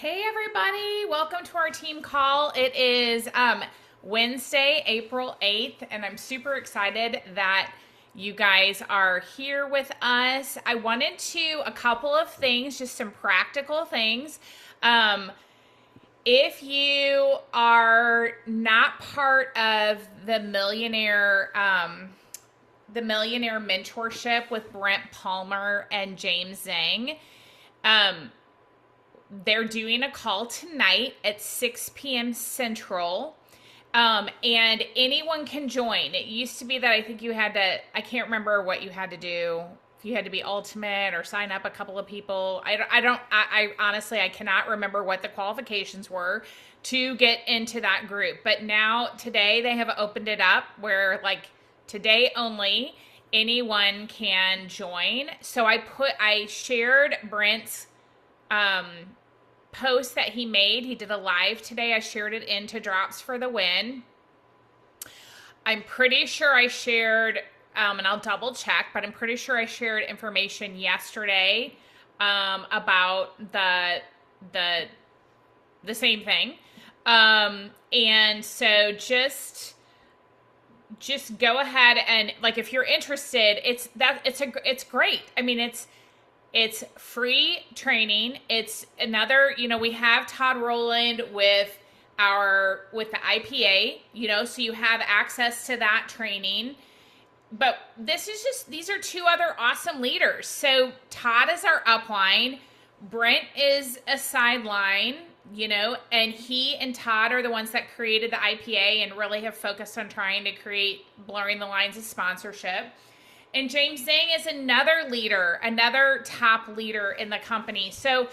Hey everybody, welcome to our team call. It is Wednesday, April 8th, and I'm super excited that you guys are here with us. I wanted to, a couple of things, just some practical things. If you are not part of the millionaire mentorship with Brent Palmer and James Zhang, they're doing a call tonight at 6 p.m. Central, and anyone can join. It used to be that I think you had to, I can't remember what you had to do. If you had to be ultimate or sign up a couple of people. I honestly, I cannot remember what the qualifications were to get into that group. But now, today, they have opened it up where, like, today only, anyone can join. So I shared Brent's post that he made. He did a live today. I shared it into Drops for the Win. I'm pretty sure I shared, and I'll double check, but I'm pretty sure I shared information yesterday about the same thing. And so just go ahead and, like, if you're interested, it's great. I mean, it's free training. It's another, we have Todd Rowland with the IPA, so you have access to that training. But these are two other awesome leaders. So Todd is our upline. Brent is a sideline, and he and Todd are the ones that created the IPA and really have focused on trying to create blurring the lines of sponsorship. And James Zhang is another leader, another top leader in the company. So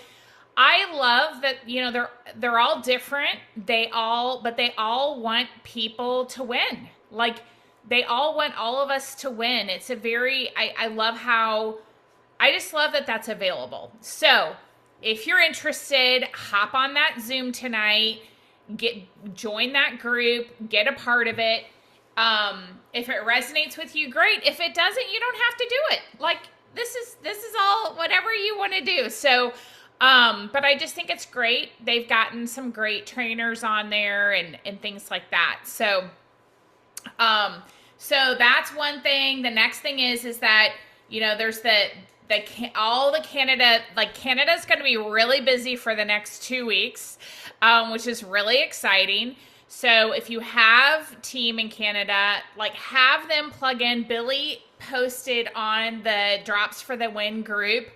I love that, they're all different. But they all want people to win. Like, they all want all of us to win. It's I just love that that's available. So if you're interested, hop on that Zoom tonight, join that group, get a part of it. If it resonates with you, great. If it doesn't, you don't have to do it. Like, this is all whatever you want to do. So, but I just think it's great. They've gotten some great trainers on there and things like that. So that's one thing. The next thing is that, there's all the Canada, like, Canada's going to be really busy for the next 2 weeks, which is really exciting. So if you have team in Canada, like, have them plug in. Billy posted on the Drops for the Win group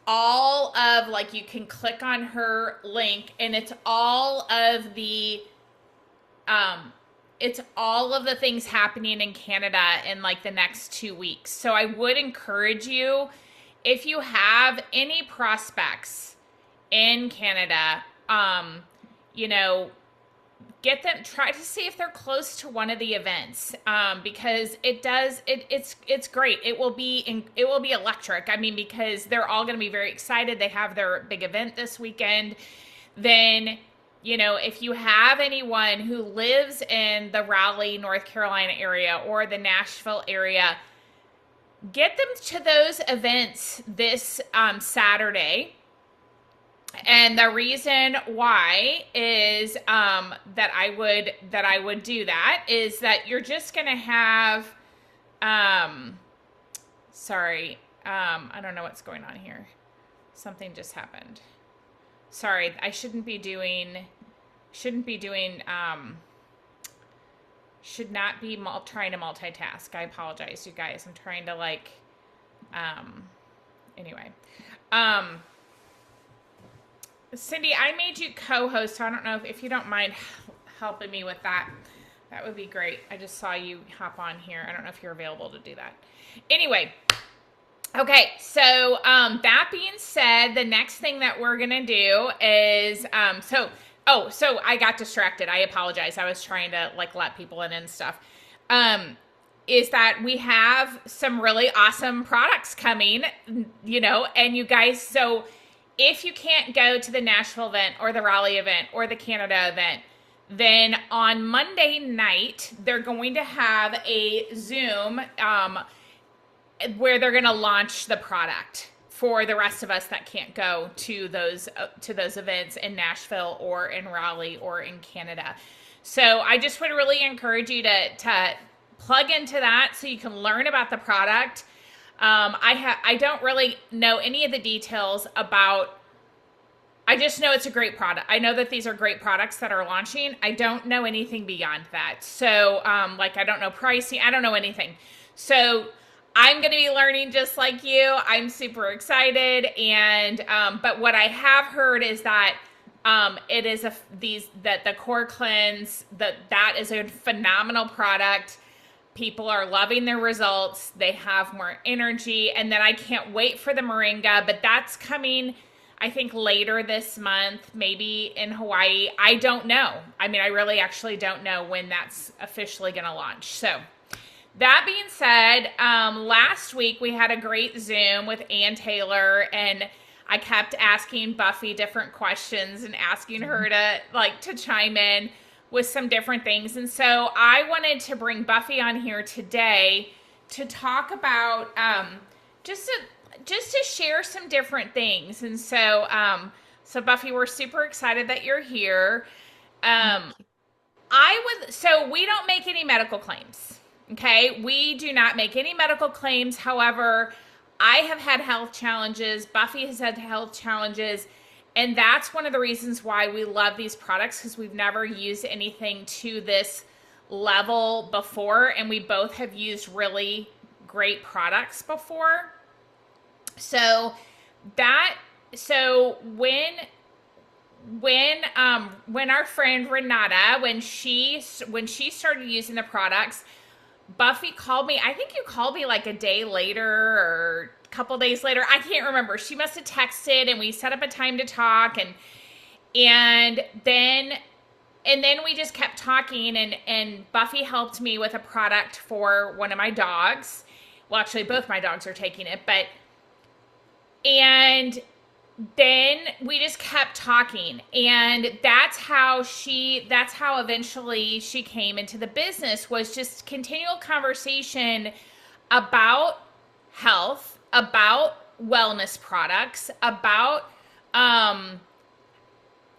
all of, like, you can click on her link, and it's all of the things happening in Canada in, like, the next 2 weeks. So I would encourage you, if you have any prospects in Canada, get them, try to see if they're close to one of the events, because it's great. It will be electric. I mean, because they're all going to be very excited. They have their big event this weekend. Then, if you have anyone who lives in the Raleigh, North Carolina area or the Nashville area, get them to those events this Saturday. And the reason why is that I would do that is that you're just going to have, I don't know what's going on here. Something just happened. Sorry, I should not be trying to multitask. I apologize, you guys. I'm trying to, anyway. Cindy, I made you co-host, so I don't know if you don't mind helping me with that. That would be great. I just saw you hop on here. I don't know if you're available to do that. Anyway, okay, so that being said, the next thing that we're going to do is, so I got distracted. I apologize. I was trying to, like, let people in and stuff. Is that we have some really awesome products coming, and you guys, so if you can't go to the Nashville event or the Raleigh event or the Canada event, then on Monday night, they're going to have a Zoom where they're going to launch the product for the rest of us that can't go to those events in Nashville or in Raleigh or in Canada. So I just would really encourage you to plug into that so you can learn about the product. I don't really know any of the details about. I just know it's a great product. I know that these are great products that are launching. I don't know anything beyond that. So, like, I don't know pricing. I don't know anything. So I'm going to be learning just like you. I'm super excited. And, but what I have heard is that, it is that the Core Cleanse, that is a phenomenal product. People are loving their results. They have more energy. And then I can't wait for the Moringa, but that's coming, I think, later this month, maybe in Hawaii. I don't know. I mean, I really actually don't know when that's officially going to launch. So that being said, last week we had a great Zoom with Ann Taylor, and I kept asking Buffy different questions and asking her to chime in with some different things. And so I wanted to bring Buffy on here today to talk about just to share some different things. And so so Buffy, we're super excited that you're here. So we don't make any medical claims. Okay, we do not make any medical claims. However, I have had health challenges. Buffy has had health challenges. And that's one of the reasons why we love these products, because we've never used anything to this level before. And we both have used really great products before. So when our friend Renata, when she started using the products, Buffy called me. I think you called me like a day later or a couple days later. I can't remember. She must have texted, and we set up a time to talk, and then we just kept talking, and Buffy helped me with a product for one of my dogs. Well, actually both my dogs are taking it, and then we just kept talking, and that's how eventually she came into the business, was just continual conversation about health, about wellness products, about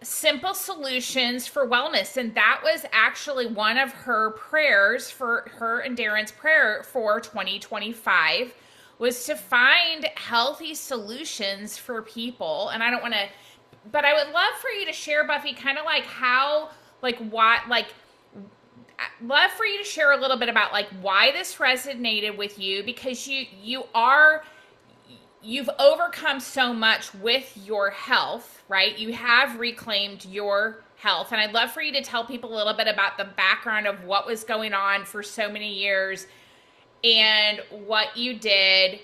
simple solutions for wellness. And that was actually one of her prayers, for her and Darren's prayer for 2025, was to find healthy solutions for people. And I don't want to, but I would love for you to share, Buffy, kind of like how, like what, like, love for you to share a little bit about like why this resonated with you, because you've overcome so much with your health, right? You have reclaimed your health. And I'd love for you to tell people a little bit about the background of what was going on for so many years, and what you did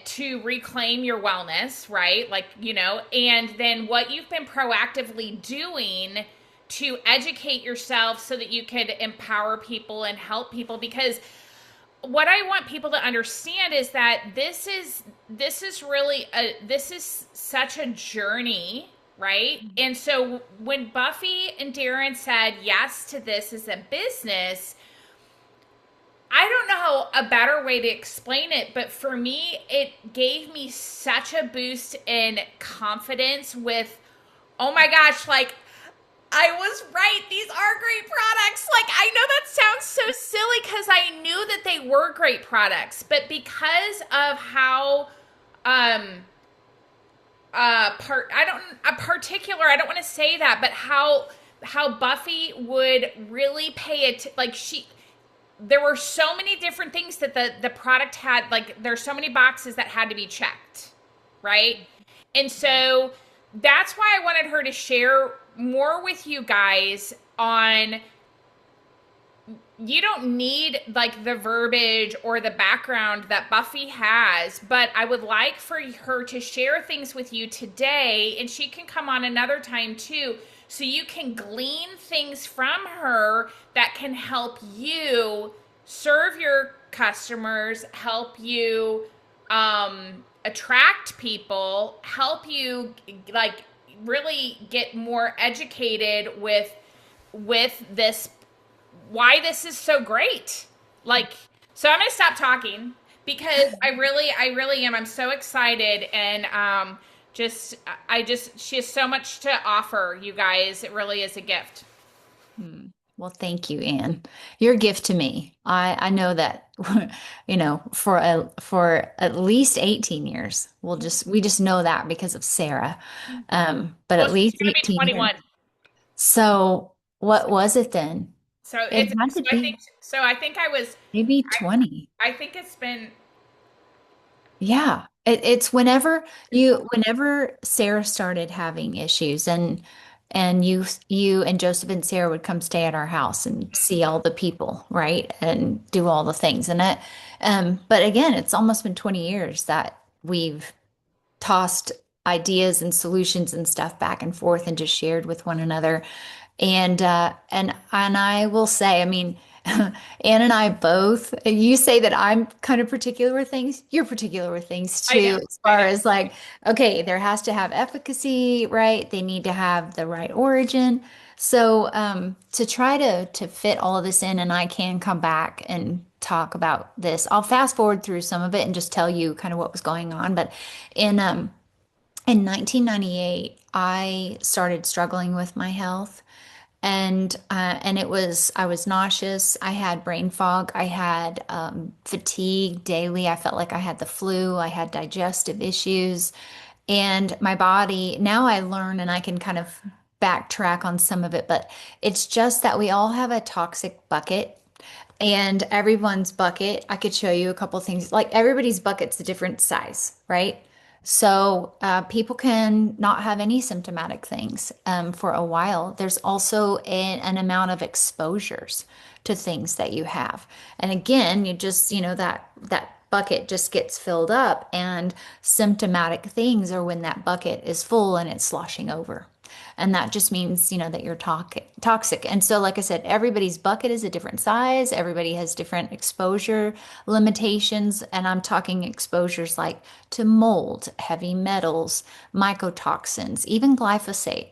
to reclaim your wellness, right? Like, you know, and then what you've been proactively doing to educate yourself so that you could empower people and help people. Because what I want people to understand is that this is such a journey, right? And so when Buffy and Darren said yes to this as a business, I don't know a better way to explain it, but for me, it gave me such a boost in confidence with, oh my gosh, like, I was right. These are great products. Like, I know that sounds so silly because I knew that they were great products, but because of how, I don't want to say that, but how Buffy would really pay it, like there were so many different things that the product had, like there's so many boxes that had to be checked, right? And so that's why I wanted her to share more with you guys on, you don't need like the verbiage or the background that Buffy has, but I would like for her to share things with you today, and she can come on another time too, so you can glean things from her that can help you serve your customers, help you attract people, help you like really get more educated with this, why this is so great. Like, so I'm going to stop talking because I really am. I'm so excited, and just I just she has so much to offer you guys. It really is a gift. Hmm. Well, thank you, Anne. You're a gift to me. I know that, for at least 18 years. We just know that because of Sarah. But Well, at she's least gonna be 18 years. 21. So what was it then? So It it's had so to I think be so I think I was maybe 20. I think it's been Yeah, it's whenever Sarah started having issues, and you and Joseph and Sarah would come stay at our house and see all the people, right? And do all the things. But again, it's almost been 20 years that we've tossed ideas and solutions and stuff back and forth and just shared with one another. And I will say, I mean, Anne and I both, you say that I'm kind of particular with things. You're particular with things I know. too, as I far know. as like, okay, there has to have efficacy, right? They need to have the right origin. So to try to fit all of this in, and I can come back and talk about this. I'll fast forward through some of it and just tell you kind of what was going on. But in in 1998, I started struggling with my health, and I was nauseous. I had brain fog. I had fatigue daily. I felt like I had the flu. I had digestive issues, and my body. Now I learn, and I can kind of backtrack on some of it, but it's just that we all have a toxic bucket. And everyone's bucket, I could show you a couple things. Like everybody's bucket's a different size, right? So people can not have any symptomatic things for a while. There's also an amount of exposures to things that you have. And again, that bucket just gets filled up, and symptomatic things are when that bucket is full and it's sloshing over. And that just means, that you're toxic. And so, like I said, everybody's bucket is a different size. Everybody has different exposure limitations. And I'm talking exposures like to mold, heavy metals, mycotoxins, even glyphosate.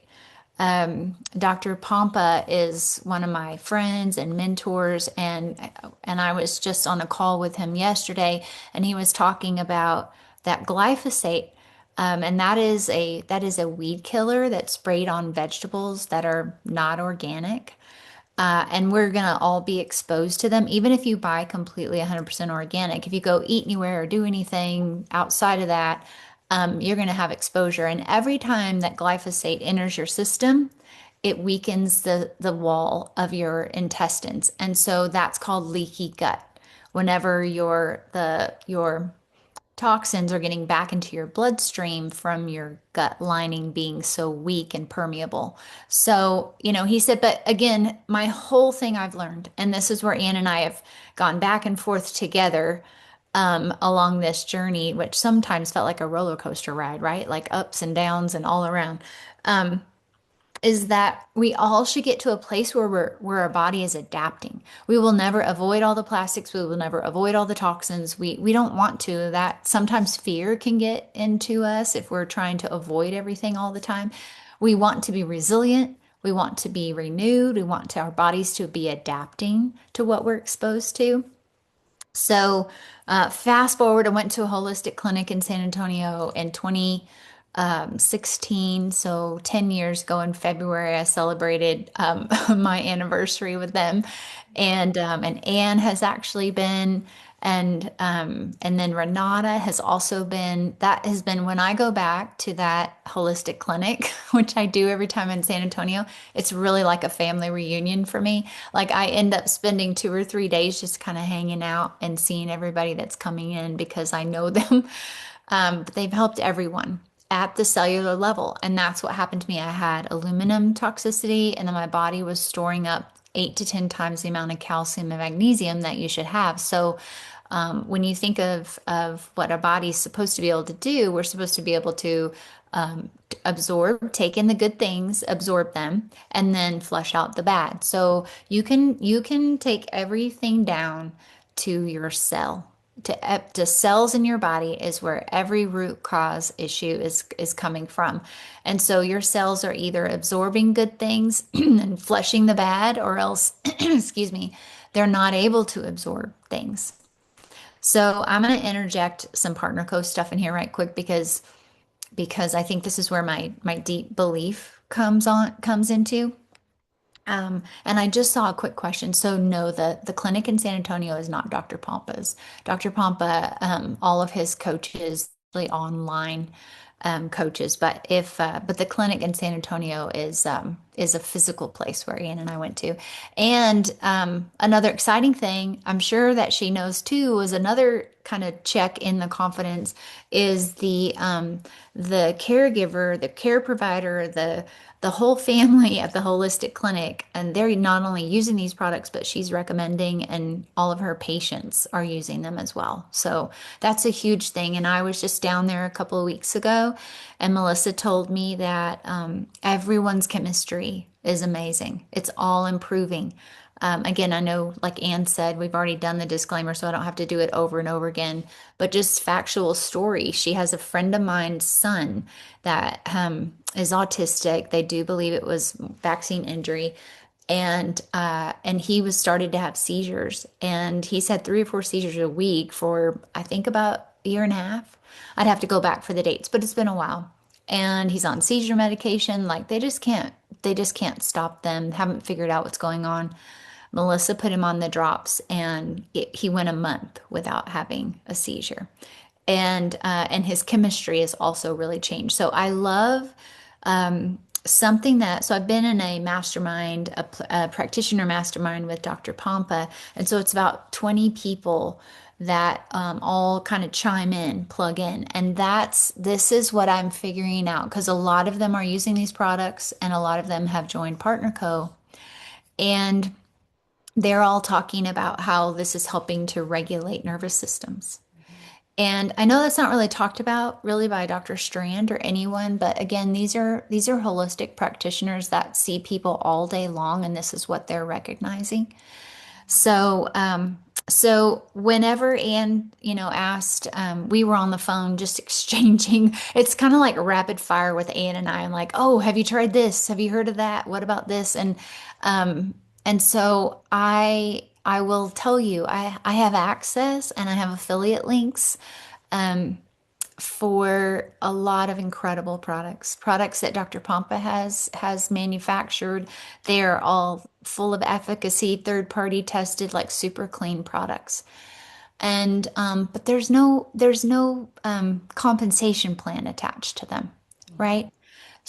Dr. Pompa is one of my friends and mentors, and I was just on a call with him yesterday, and he was talking about that glyphosate, and that is a weed killer that's sprayed on vegetables that are not organic. And we're going to all be exposed to them, even if you buy completely 100% organic. If you go eat anywhere or do anything outside of that, you're going to have exposure. And every time that glyphosate enters your system, it weakens the wall of your intestines. And so that's called leaky gut. Whenever your toxins are getting back into your bloodstream from your gut lining being so weak and permeable. So, he said, but again, my whole thing I've learned, and this is where Ann and I have gone back and forth together along this journey, which sometimes felt like a roller coaster ride, right? Like ups and downs and all around. Is that we all should get to a place where our body is adapting. We will never avoid all the plastics. We will never avoid all the toxins. We don't want to. That sometimes fear can get into us if we're trying to avoid everything all the time. We want to be resilient. We want to be renewed. We want our bodies to be adapting to what we're exposed to. So, fast forward, I went to a holistic clinic in San Antonio in 2016. So 10 years ago in February, I celebrated my anniversary with them. And Anne has actually been, and then Renata has also been. That has been when I go back to that holistic clinic, which I do every time in San Antonio. It's really like a family reunion for me. Like I end up spending 2 or 3 days just kind of hanging out and seeing everybody that's coming in because I know them. But they've helped everyone at the cellular level. And that's what happened to me. I had aluminum toxicity, and then my body was storing up 8 to 10 times the amount of calcium and magnesium that you should have. So when you think of what our body's supposed to be able to do, we're supposed to be able to absorb, take in the good things, absorb them, and then flush out the bad. So you can take everything down to your cell. To cells in your body is where every root cause issue is coming from. And so your cells are either absorbing good things and flushing the bad, or else, excuse me, they're not able to absorb things. So I'm going to interject some partner co stuff in here right quick because I think this is where my deep belief comes into. And I just saw a quick question. So no, the clinic in San Antonio is not Dr. Pompa's. Dr. Pompa, all of his coaches, really online coaches, but the clinic in San Antonio is a physical place where Ian and I went to. And another exciting thing, I'm sure that she knows too, was another kind of check in the confidence is the caregiver, the care provider, the whole family at the holistic clinic, and they're not only using these products, but she's recommending, and all of her patients are using them as well. So that's a huge thing. And I was just down there a couple of weeks ago, and Melissa told me that everyone's chemistry is amazing. It's all improving. Again, I know, like Ann said, we've already done the disclaimer, so I don't have to do it over and over again. But just factual story. She has a friend of mine's son that is autistic. They do believe it was vaccine injury, and he was started to have seizures, and he's had 3 or 4 seizures a week for I think about a year and a half. I'd have to go back for the dates, but it's been a while. And he's on seizure medication. Like they just can't stop them. Haven't figured out what's going on. Melissa put him on the drops, and he went a month without having a seizure. And his chemistry has also really changed. So I love something that. So I've been in a mastermind, a practitioner mastermind with Dr. Pompa, and so it's about 20 people that all kind of chime in, plug in, and this is what I'm figuring out because a lot of them are using these products, and a lot of them have joined Partner Co. And they're all talking about how this is helping to regulate nervous systems. And I know that's not really talked about really by Dr. Strand or anyone, but again, these are holistic practitioners that see people all day long, and this is what they're recognizing. So, so whenever Ann, asked, we were on the phone just exchanging. It's kind of like rapid fire with Ann and I. I'm like, oh, have you tried this? Have you heard of that? What about this? And so I will tell you, I have access and I have affiliate links for a lot of incredible products that Dr. Pompa has manufactured. They are all full of efficacy, third party tested, like super clean products. And but there's no compensation plan attached to them, right?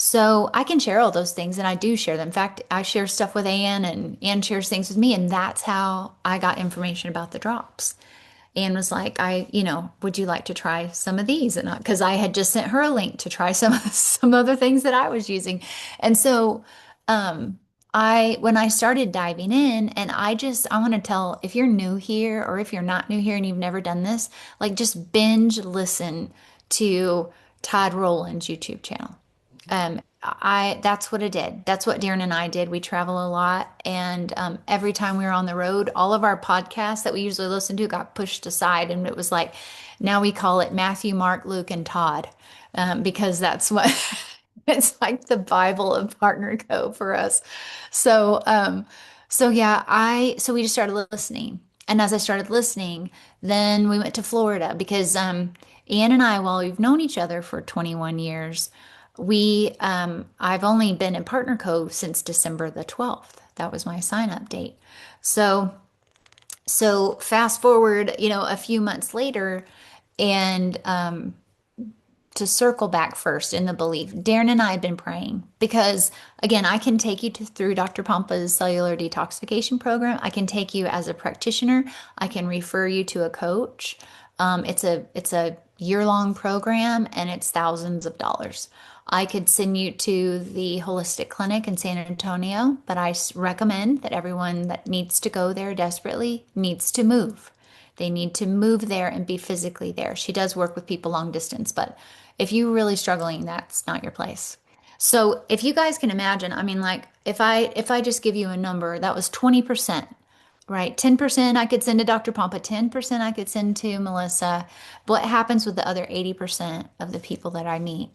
So I can share all those things, and I do share them. In fact, I share stuff with Ann, and Ann shares things with me, and that's how I got information about the drops. Ann was like, would you like to try some of these? And because I had just sent her a link to try some other things that I was using. And so when I started diving in, and I want to tell, if you're new here or if you're not new here and you've never done this, like just binge listen to Todd Rowland's YouTube channel. That's what I did. That's what Darren and I did. We travel a lot, and every time we were on the road, all of our podcasts that we usually listen to got pushed aside, and it was like now we call it Matthew, Mark, Luke, and Todd, because that's what it's like the Bible of Partner Co for us. So, so yeah, so we just started listening, and as I started listening, then we went to Florida because Ian and I, while we've known each other for 21 years. I've only been in Partner Co since December the 12th. That was my sign up date. So, so fast forward, a few months later, and to circle back first in the belief, Darren and I have been praying because, again, I can take you through Dr. Pompa's cellular detoxification program. I can take you as a practitioner. I can refer you to a coach. It's a year-long program, and it's thousands of dollars. I could send you to the holistic clinic in San Antonio, but I recommend that everyone that needs to go there desperately needs to move. They need to move there and be physically there. She does work with people long distance, but if you're really struggling, that's not your place. So if you guys can imagine, I mean, like if I just give you a number, that was 20%, right? 10% I could send to Dr. Pompa, 10% I could send to Melissa. What happens with the other 80% of the people that I meet?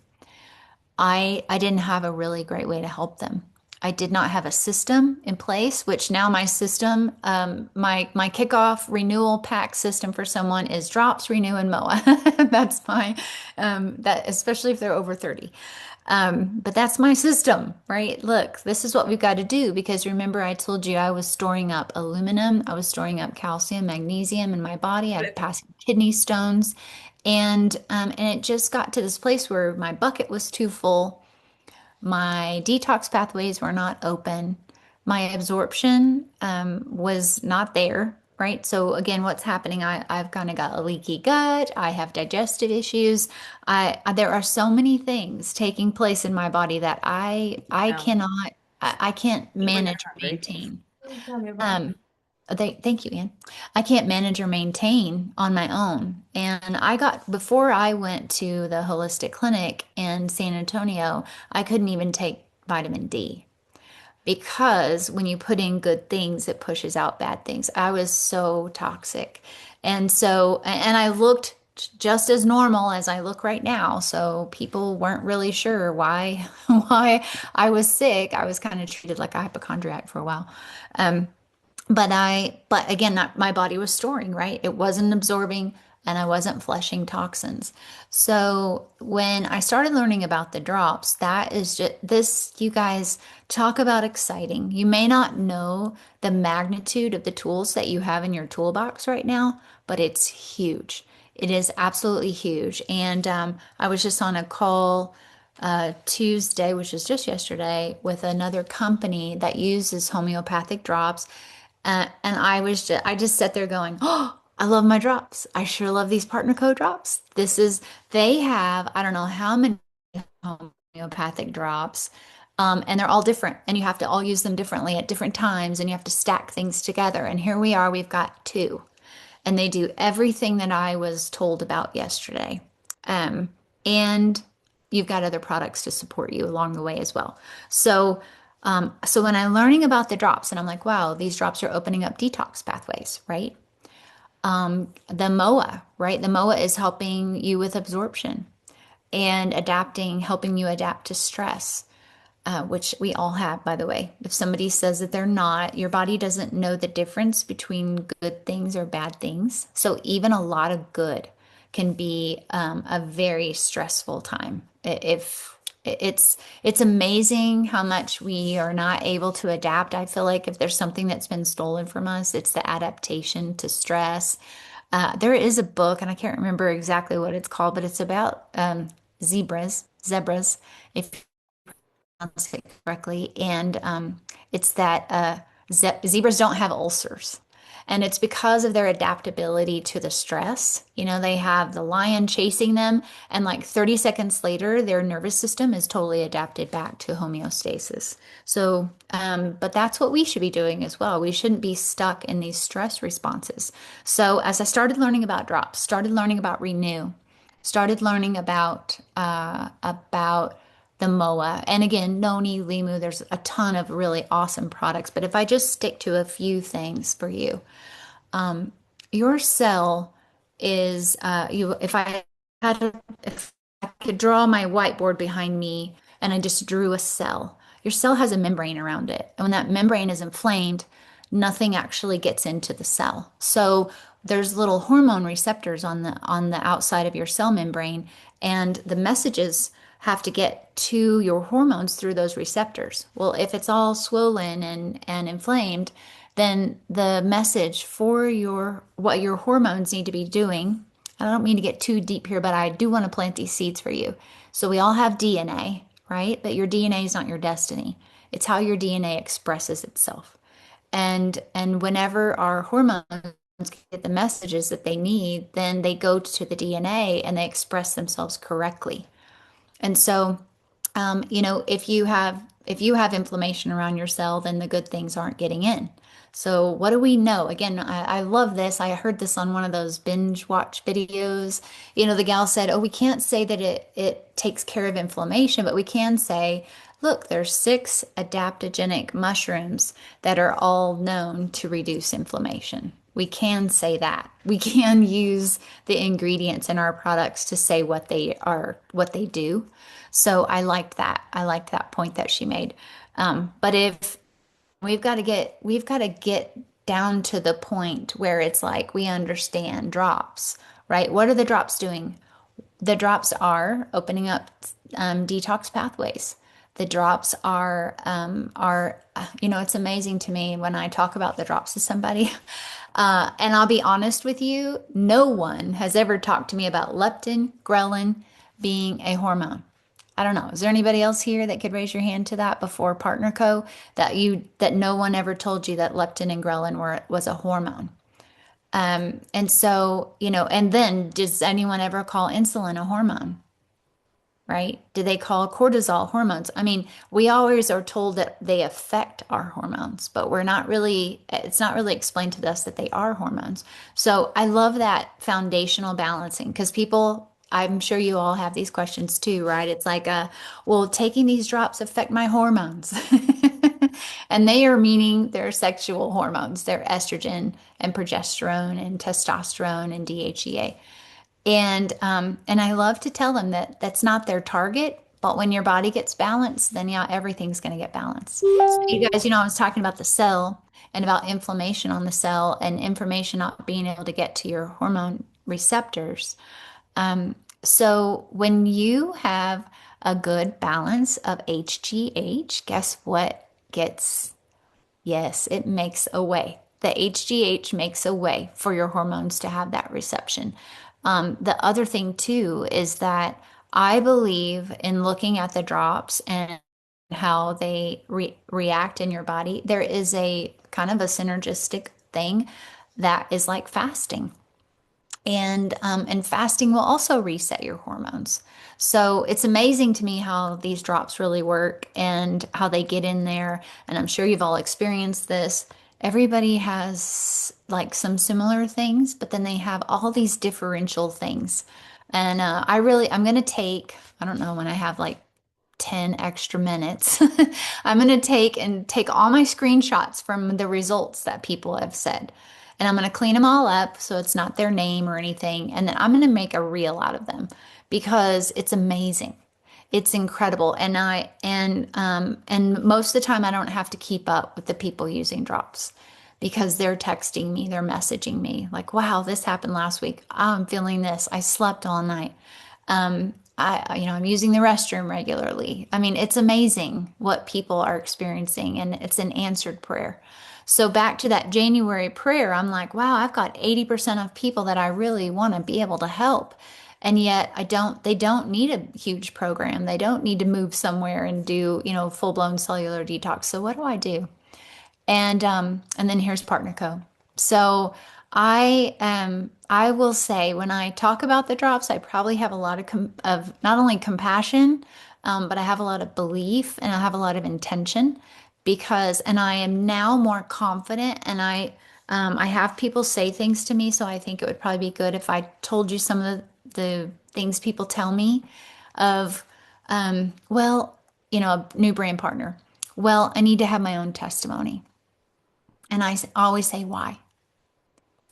I didn't have a really great way to help them. I did not have a system in place, which now my system, my kickoff renewal pack system for someone is drops, renew, and MOA. That's my that especially if they're over 30. But that's my system, right? Look, this is what we've got to do because remember I told you I was storing up aluminum, I was storing up calcium, magnesium in my body. I had passing kidney stones, and it just got to this place where my bucket was too full. My detox pathways were not open. My absorption was not there, right? So again, what's happening? I've kind of got a leaky gut. I have digestive issues. There are so many things taking place in my body that I Yeah. cannot I can't When you're manage or hungry. maintain. Tell me about it. Um, thank you, Anne. I can't manage or maintain on my own. And before I went to the holistic clinic in San Antonio, I couldn't even take vitamin D because when you put in good things, it pushes out bad things. I was so toxic. And I looked just as normal as I look right now. So people weren't really sure why, why I was sick. I was kind of treated like a hypochondriac for a while. Um, but again, my body was storing, right? It wasn't absorbing and I wasn't flushing toxins. So when I started learning about the drops, that is just this, you guys talk about exciting. You may not know the magnitude of the tools that you have in your toolbox right now, but it's huge. It is absolutely huge. And I was just on a call Tuesday, which was just yesterday, with another company that uses homeopathic drops. And I just sat there going, oh, I love my drops. I sure love these partner code drops. They have, I don't know how many homeopathic drops, and they're all different, and you have to all use them differently at different times, and you have to stack things together. And here we are, we've got two, and they do everything that I was told about yesterday. Um, and you've got other products to support you along the way as well. So when I'm learning about the drops, and I'm like, wow, these drops are opening up detox pathways, right? The MOA, right? The MOA is helping you with absorption and helping you adapt to stress, which we all have, by the way. If somebody says that they're not, your body doesn't know the difference between good things or bad things. So even a lot of good can be a very stressful time. If it's amazing how much we are not able to adapt. I feel like if there's something that's been stolen from us, it's the adaptation to stress. There is a book, and I can't remember exactly what it's called, but it's about zebras. If pronounce it correctly, and it's that zebras don't have ulcers. And it's because of their adaptability to the stress. You know, they have the lion chasing them, and like 30 seconds later, their nervous system is totally adapted back to homeostasis. So, but that's what we should be doing as well. We shouldn't be stuck in these stress responses. So, as I started learning about drops, started learning about renew, started learning about the MOA. And again, Noni, Limu, there's a ton of really awesome products. But if I just stick to a few things for you, your cell is if I could draw my whiteboard behind me and I just drew a cell, your cell has a membrane around it. And when that membrane is inflamed, nothing actually gets into the cell. So there's little hormone receptors on the outside of your cell membrane, and the messages have to get to your hormones through those receptors. Well, if it's all swollen and inflamed, then the message for what your hormones need to be doing. I don't mean to get too deep here, but I do want to plant these seeds for you. So we all have DNA, right? But your DNA is not your destiny. It's how your DNA expresses itself. And whenever our hormones get the messages that they need, then they go to the DNA and they express themselves correctly. And so, if you have inflammation around your cell, then the good things aren't getting in. So what do we know? Again, I love this. I heard this on one of those binge watch videos. You know, the gal said, "Oh, we can't say that it takes care of inflammation, but we can say, look, there's 6 adaptogenic mushrooms that are all known to reduce inflammation." We can say that. We can use the ingredients in our products to say what they are, what they do. So I liked that. I liked that point that she made. But if we've got to get down to the point where it's like we understand drops, right? What are the drops doing? The drops are opening up detox pathways. The drops are, it's amazing to me when I talk about the drops to somebody. And I'll be honest with you, no one has ever talked to me about leptin, ghrelin being a hormone. I don't know. Is there anybody else here that could raise your hand to that before Partner Co. that no one ever told you that leptin and ghrelin was a hormone? And so, and then does anyone ever call insulin a hormone? Right? Do they call cortisol hormones? I mean, we always are told that they affect our hormones, but it's not really explained to us that they are hormones. So I love that foundational balancing because people, I'm sure you all have these questions too, right? It's like, well, taking these drops affect my hormones. And they are meaning their sexual hormones, their estrogen and progesterone and testosterone and DHEA. And I love to tell them that that's not their target, but when your body gets balanced, then yeah, everything's going to get balanced. So you guys, I was talking about the cell and about inflammation on the cell and information not being able to get to your hormone receptors. So when you have a good balance of HGH, guess what gets Yes, it makes a way. The HGH makes a way for your hormones to have that reception. The other thing too is that I believe in looking at the drops and how they react in your body. There is a kind of a synergistic thing that is like fasting. And fasting will also reset your hormones. So it's amazing to me how these drops really work and how they get in there. And I'm sure you've all experienced this. Everybody has like some similar things, but then they have all these differential things. And I'm going to I don't know when I have like 10 extra minutes. I'm going to take all my screenshots from the results that people have said. And I'm going to clean them all up so it's not their name or anything. And then I'm going to make a reel out of them because it's amazing. It's incredible. And most of the time I don't have to keep up with the people using drops because they're texting me, they're messaging me like, wow, this happened last week. I'm feeling this. I slept all night. I'm using the restroom regularly. I mean, it's amazing what people are experiencing, and it's an answered prayer. So back to that January prayer, I'm like, wow, I've got 80% of people that I really want to be able to help. And yet they don't need a huge program. They don't need to move somewhere and do, full-blown cellular detox. So what do I do? And then here's Partner Co. So I will say when I talk about the drops, I probably have a lot of not only compassion, but I have a lot of belief and I have a lot of intention and I am now more confident and I have people say things to me, so I think it would probably be good if I told you some of the things people tell me of, well, a new brand partner. Well, I need to have my own testimony. And always say, why?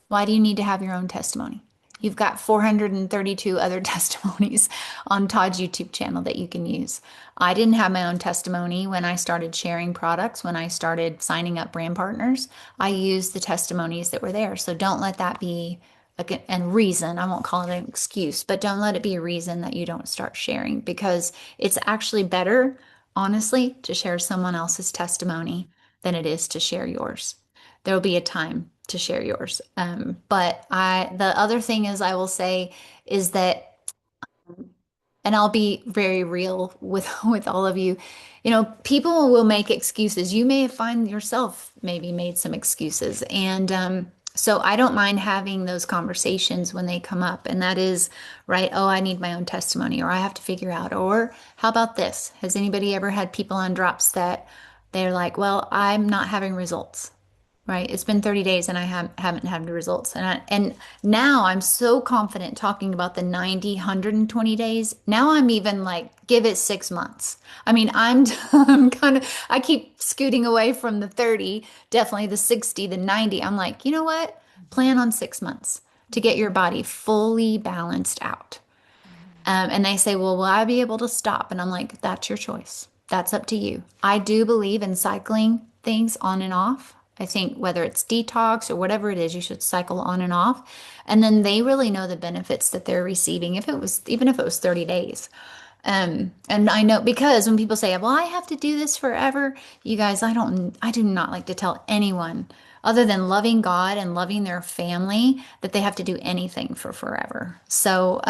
Why do you need to have your own testimony? You've got 432 other testimonies on Todd's YouTube channel that you can use. I didn't have my own testimony when I started sharing products, when I started signing up brand partners. I used the testimonies that were there. So don't let that be a reason. I won't call it an excuse, but don't let it be a reason that you don't start sharing because it's actually better, honestly, to share someone else's testimony than it is to share yours. There will be a time to share yours. The other thing is I will say is that, and I'll be very real with with all of you, people will make excuses. You may find yourself maybe made some excuses. So I don't mind having those conversations when they come up. And that is, right, oh, I need my own testimony, or I have to figure out, or how about this? Has anybody ever had people on drops that they're like, well, I'm not having results? Right. It's been 30 days and I haven't had the results. And now I'm so confident talking about the 90, 120 days. Now I'm even like, give it 6 months. I mean, I keep scooting away from the 30, definitely the 60, the 90. I'm like, you know what? Plan on 6 months to get your body fully balanced out. And they say, well, will I be able to stop? And I'm like, that's your choice. That's up to you. I do believe in cycling things on and off. I think whether it's detox or whatever it is, you should cycle on and off. And then they really know the benefits that they're receiving, if it was, even if it was 30 days. And I know because when people say, well, I have to do this forever, you guys, I do not like to tell anyone other than loving God and loving their family that they have to do anything for forever. So,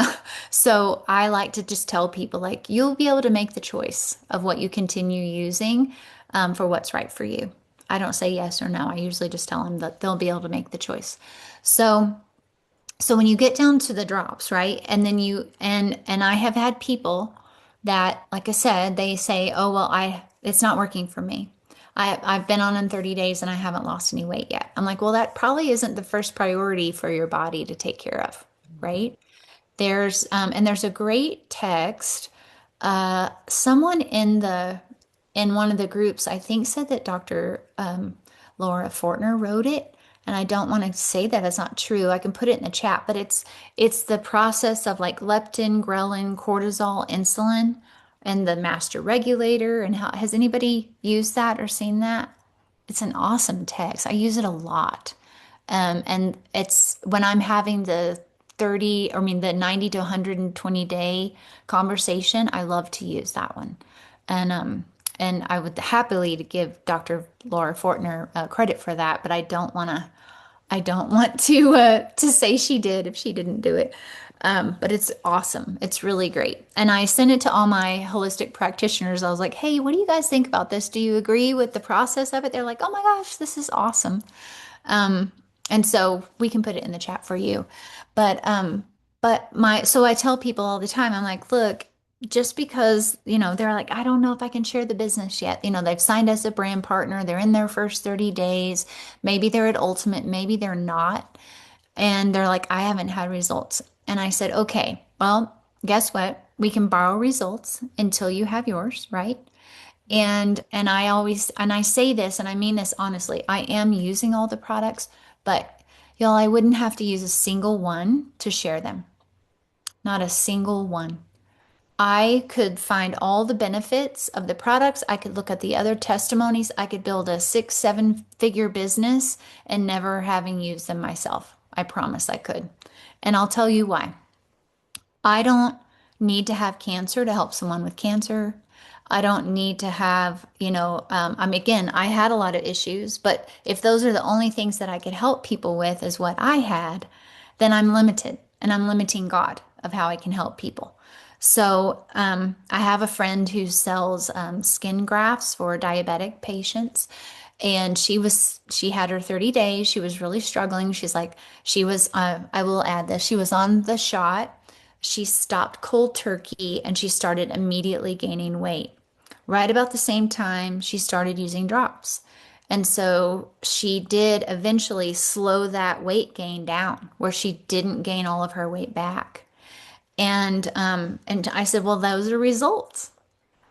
so I like to just tell people like, you'll be able to make the choice of what you continue using, for what's right for you. I don't say yes or no. I usually just tell them that they'll be able to make the choice. So, so when you get down to the drops, right? And then and I have had people that, like I said, they say, "Oh, well, I it's not working for me. I've been on in 30 days and I haven't lost any weight yet." I'm like, "Well, that probably isn't the first priority for your body to take care of, right?" There's a great text. Someone in one of the groups, I think, said that Dr. Laura Fortner wrote it, and I don't want to say that it's not true. I can put it in the chat, but it's the process of like leptin, ghrelin, cortisol, insulin, and the master regulator. And how has anybody used that or seen that? It's an awesome text. I use it a lot. And it's when I'm having the 30, I mean, the 90 to 120 day conversation, I love to use that one. And, um, and I would happily to give Dr. Laura Fortner credit for that, but I don't want to say she did if she didn't do it. But it's awesome. It's really great. And I sent it to all my holistic practitioners. I was like, hey, what do you guys think about this? Do you agree with the process of it? They're like, oh my gosh, this is awesome. Um, and so we can put it in the chat for you. So I tell people all the time, I'm like, look, just because, they're like, I don't know if I can share the business yet. They've signed as a brand partner. They're in their first 30 days. Maybe they're at Ultimate, maybe they're not. And they're like, I haven't had results. And I said, okay, well, guess what? We can borrow results until you have yours, right? And I say this and I mean this honestly. I am using all the products, but y'all, I wouldn't have to use a single one to share them. Not a single one. I could find all the benefits of the products. I could look at the other testimonies. I could build a 6, 7 figure business and never having used them myself. I promise I could. And I'll tell you why. I don't need to have cancer to help someone with cancer. I don't need to have, again, I had a lot of issues, but if those are the only things that I could help people with is what I had, then I'm limited and I'm limiting God of how I can help people. So, I have a friend who sells skin grafts for diabetic patients. And she had her 30 days. She was really struggling. I will add this, she was on the shot. She stopped cold turkey and she started immediately gaining weight. Right about the same time, she started using drops. And so she did eventually slow that weight gain down where she didn't gain all of her weight back. And I said, well, those are results.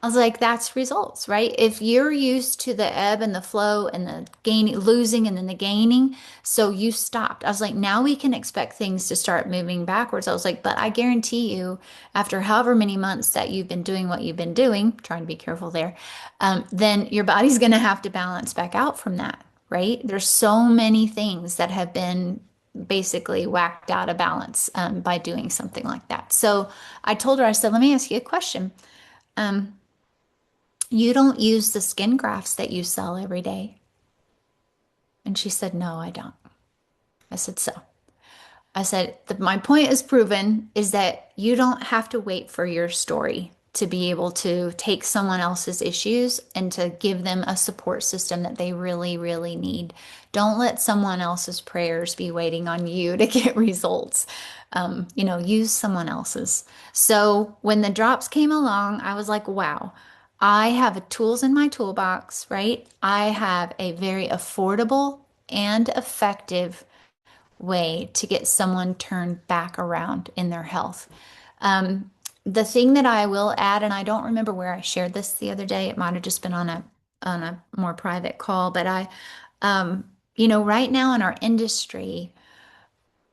I was like, that's results, right? If you're used to the ebb and the flow and the gaining, losing and then the gaining, so you stopped. I was like, now we can expect things to start moving backwards. I was like, but I guarantee you, after however many months that you've been doing what you've been doing, trying to be careful there, then your body's going to have to balance back out from that, right? There's so many things that have been basically whacked out of balance by doing something like that. So I told her, I said, let me ask you a question. Um, you don't use the skin grafts that you sell every day. And she said, no, I don't. I said, so. I said, my point is proven is that you don't have to wait for your story to be able to take someone else's issues and to give them a support system that they really, really need. Don't let someone else's prayers be waiting on you to get results. Use someone else's. So when the drops came along, I was like, wow, I have tools in my toolbox, right? I have a very affordable and effective way to get someone turned back around in their health. The thing that I will add, and I don't remember where I shared this the other day, it might have just been on a more private call, but right now in our industry,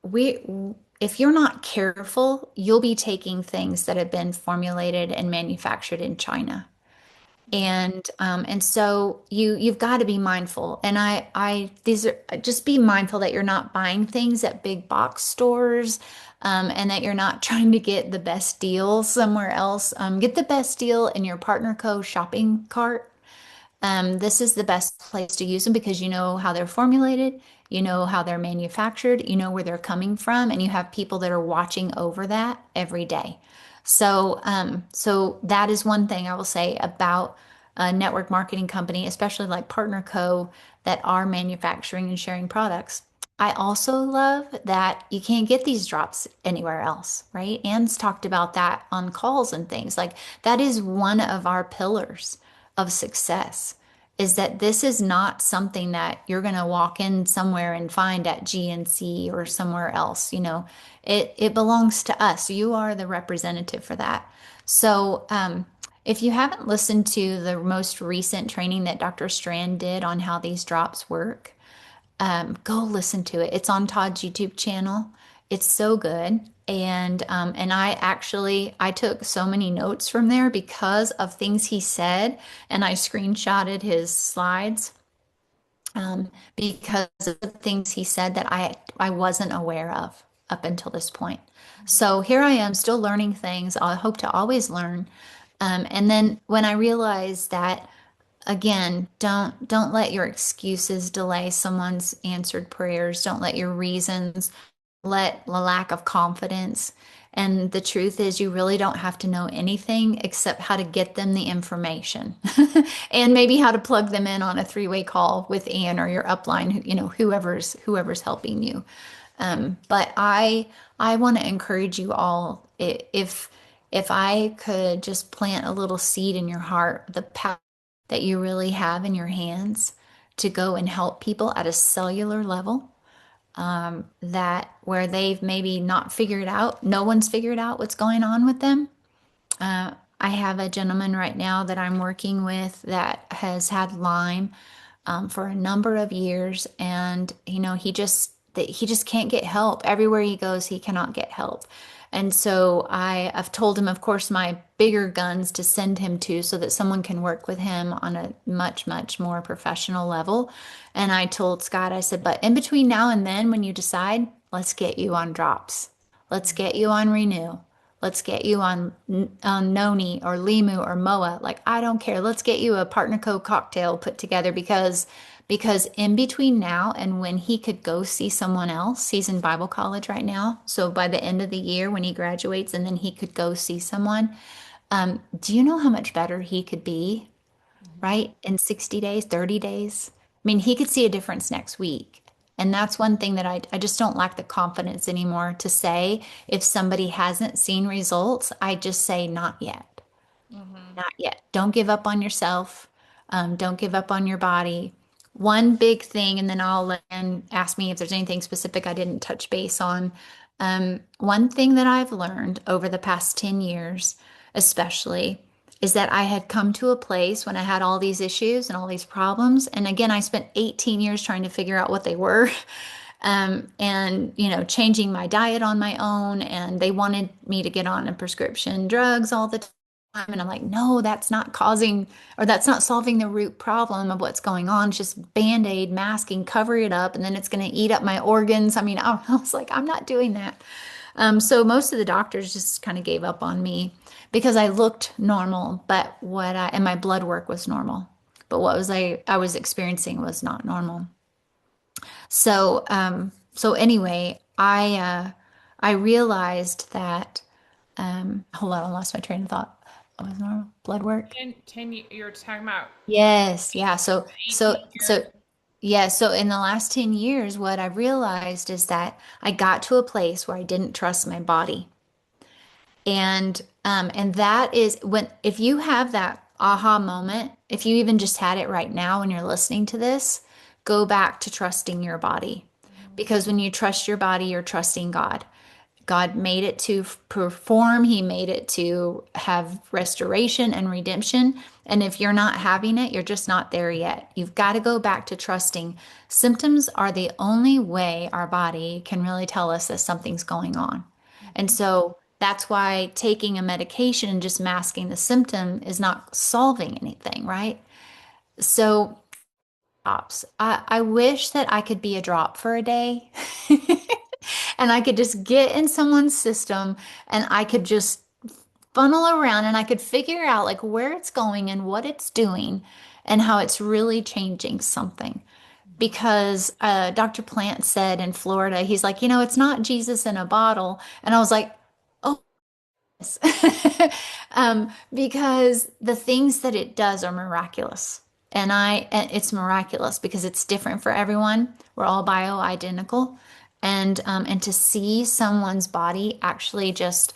we if you're not careful, you'll be taking things that have been formulated and manufactured in China. And so you've got to be mindful. And I these are just be mindful that you're not buying things at big box stores, and that you're not trying to get the best deal somewhere else. Get the best deal in your partner co shopping cart. This is the best place to use them because you know how they're formulated, you know how they're manufactured, you know where they're coming from, and you have people that are watching over that every day. So that is one thing I will say about a network marketing company, especially like Partner Co. that are manufacturing and sharing products. I also love that you can't get these drops anywhere else, right? Anne's talked about that on calls and things. Like that is one of our pillars of success is that this is not something that you're going to walk in somewhere and find at GNC or somewhere else. It belongs to us. You are the representative for that. So if you haven't listened to the most recent training that Dr. Strand did on how these drops work, go listen to it. It's on Todd's YouTube channel. It's so good. And I took so many notes from there because of things he said, and I screenshotted his slides because of the things he said that I wasn't aware of up until this point. So here I am still learning things. I hope to always learn. And then when I realized that again, don't let your excuses delay someone's answered prayers. Don't let your reasons let the lack of confidence. And the truth is, you really don't have to know anything except how to get them the information and maybe how to plug them in on a three-way call with Ann or your upline, whoever's helping you. But I want to encourage you all, if I could just plant a little seed in your heart, the power that you really have in your hands to go and help people at a cellular level, that where they've maybe not figured out, no one's figured out what's going on with them. I have a gentleman right now that I'm working with that has had Lyme for a number of years, and he just can't get help. Everywhere he goes, he cannot get help. And so I've told him, of course, my bigger guns to send him to so that someone can work with him on a much, much more professional level. And I told Scott, I said, but in between now and then, when you decide, let's get you on drops. Let's get you on Renew. Let's get you on Noni or Limu or Moa. Like, I don't care. Let's get you a Partner Co cocktail put together because in between now and when he could go see someone else, he's in Bible college right now. So by the end of the year when he graduates and then he could go see someone, do you know how much better he could be, right? In 60 days, 30 days? I mean, he could see a difference next week. And that's one thing that I just don't lack the confidence anymore to say if somebody hasn't seen results, I just say not yet. Mm-hmm. Not yet. Don't give up on yourself. Don't give up on your body. One big thing, and then I'll let Ann ask me if there's anything specific I didn't touch base on. One thing that I've learned over the past 10 years, especially, is that I had come to a place when I had all these issues and all these problems. And again, I spent 18 years trying to figure out what they were. And changing my diet on my own, and they wanted me to get on a prescription drugs all the time. And I'm like, no, that's not causing or that's not solving the root problem of what's going on. It's just Band-Aid, masking, cover it up, and then it's going to eat up my organs. I mean, I was like, I'm not doing that. So most of the doctors just kind of gave up on me because I looked normal, but and my blood work was normal. But what I was experiencing was not normal. So anyway, I realized that hold on, I lost my train of thought. What was normal? Blood work? 10 you're talking about Yes, yeah. So 18 years. yeah, so in the last 10 years, what I realized is that I got to a place where I didn't trust my body. And that is when if you have that aha moment, if you even just had it right now when you're listening to this, go back to trusting your body. Mhm. Because when you trust your body, you're trusting God. God made it to perform. He made it to have restoration and redemption. And if you're not having it, you're just not there yet. You've got to go back to trusting. Symptoms are the only way our body can really tell us that something's going on. And Mhm. so that's why taking a medication and just masking the symptom is not solving anything, right? So, drops. I wish that I could be a drop for a day and I could just get in someone's system and I could just funnel around and I could figure out like where it's going and what it's doing and how it's really changing something. Mhm. Because Dr. Plant said in Florida, he's like, it's not Jesus in a bottle. And I was like, oh, because the things that it does are miraculous. And it's miraculous because it's different for everyone. We're all bioidentical. And to see someone's body actually just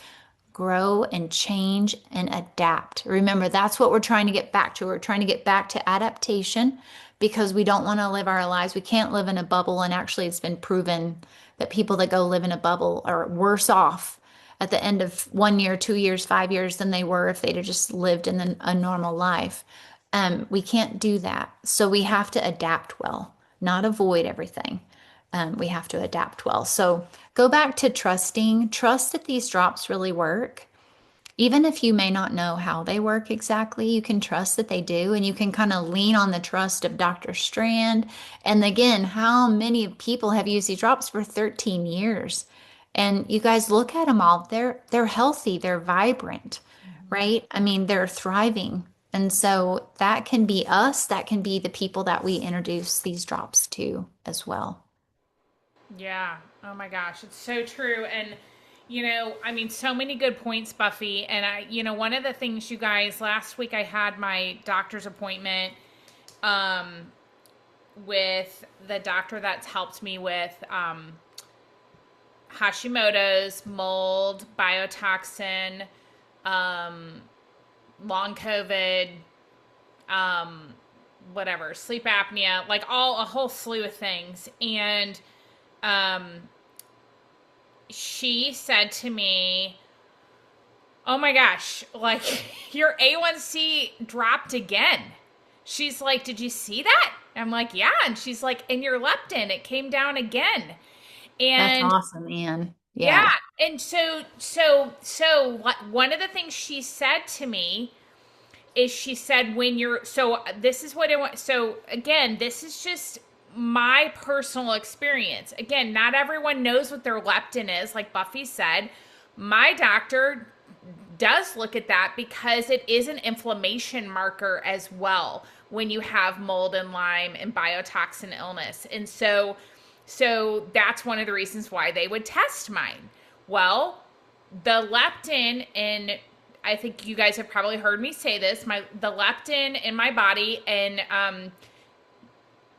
grow and change and adapt. Remember, that's what we're trying to get back to. We're trying to get back to adaptation because we don't want to live our lives. We can't live in a bubble. And actually, it's been proven that people that go live in a bubble are worse off at the end of 1 year, 2 years, 5 years than they were if they'd have just lived in a normal life. We can't do that. So we have to adapt well, not avoid everything. We have to adapt well. So go back to trusting. Trust that these drops really work. Even if you may not know how they work exactly, you can trust that they do, and you can kind of lean on the trust of Dr. Strand. And again, how many people have used these drops for 13 years? And you guys look at them all, they're healthy, they're vibrant, Mhm. right? I mean, they're thriving. And so that can be us, that can be the people that we introduce these drops to as well. Yeah. Oh my gosh, it's so true. And I mean, so many good points, Buffy. And one of the things, you guys, last week I had my doctor's appointment um with the doctor that's helped me with Hashimoto's, mold, biotoxin, um long COVID, um whatever, sleep apnea, like all a whole slew of things. And um she said to me, "Oh my gosh, like your A1C dropped again." She's like, "Did you see that?" I'm like, "Yeah." And she's like, "And your leptin, it came down again." That's And awesome, Anne. yeah, Yeah. and so one of the things she said to me is, she said, when you're, so this is what I want. So again, this is just my personal experience. Again, not everyone knows what their leptin is, like Buffy said. My doctor does look at that because it is an inflammation marker as well when you have mold and Lyme and biotoxin illness. And so that's one of the reasons why they would test mine. Well, the leptin in, I think you guys have probably heard me say this, the leptin in my body in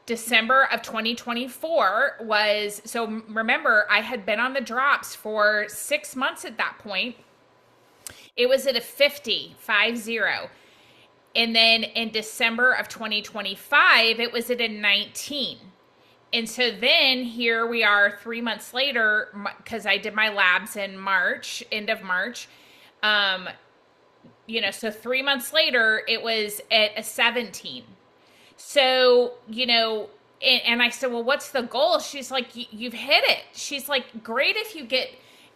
December of 2024 was, so remember, I had been on the drops for 6 months at that point. It was at a 50, 50. And then in December of 2025, it was at a 19. And so then here we are 3 months later, because I did my labs in March, end of March. Um, so 3 months later, it was at a 17. So, and I said, "Well, what's the goal?" She's like, "You've hit it." She's like, "Great if you get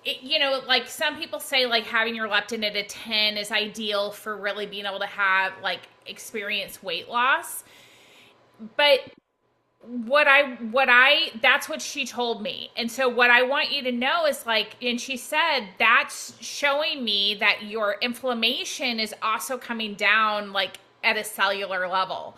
it." Like some people say, like having your leptin at a 10 is ideal for really being able to have like experience weight loss. But that's what she told me. And so what I want you to know is, like, and she said, that's showing me that your inflammation is also coming down, like at a cellular level.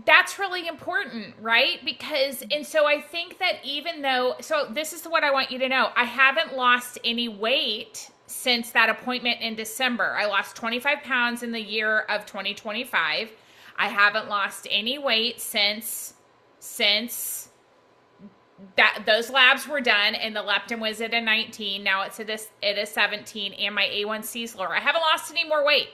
That's really important, right? Because, and so I think that even though, so this is what I want you to know, I haven't lost any weight since that appointment in December. I lost 25 pounds in the year of 2025. I haven't lost any weight since that those labs were done, and the leptin was at a 19. Now it's at a 17, and my A1C is lower. I haven't lost any more weight.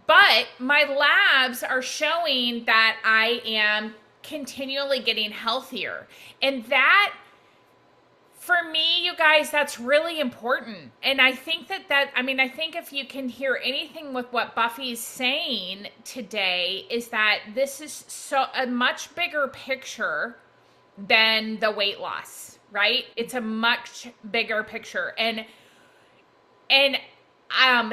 But my labs are showing that I am continually getting healthier. And that For me, you guys, that's really important. And I think I mean, I think if you can hear anything with what Buffy's saying today, is that this is so a much bigger picture than the weight loss, right? It's a much bigger picture. And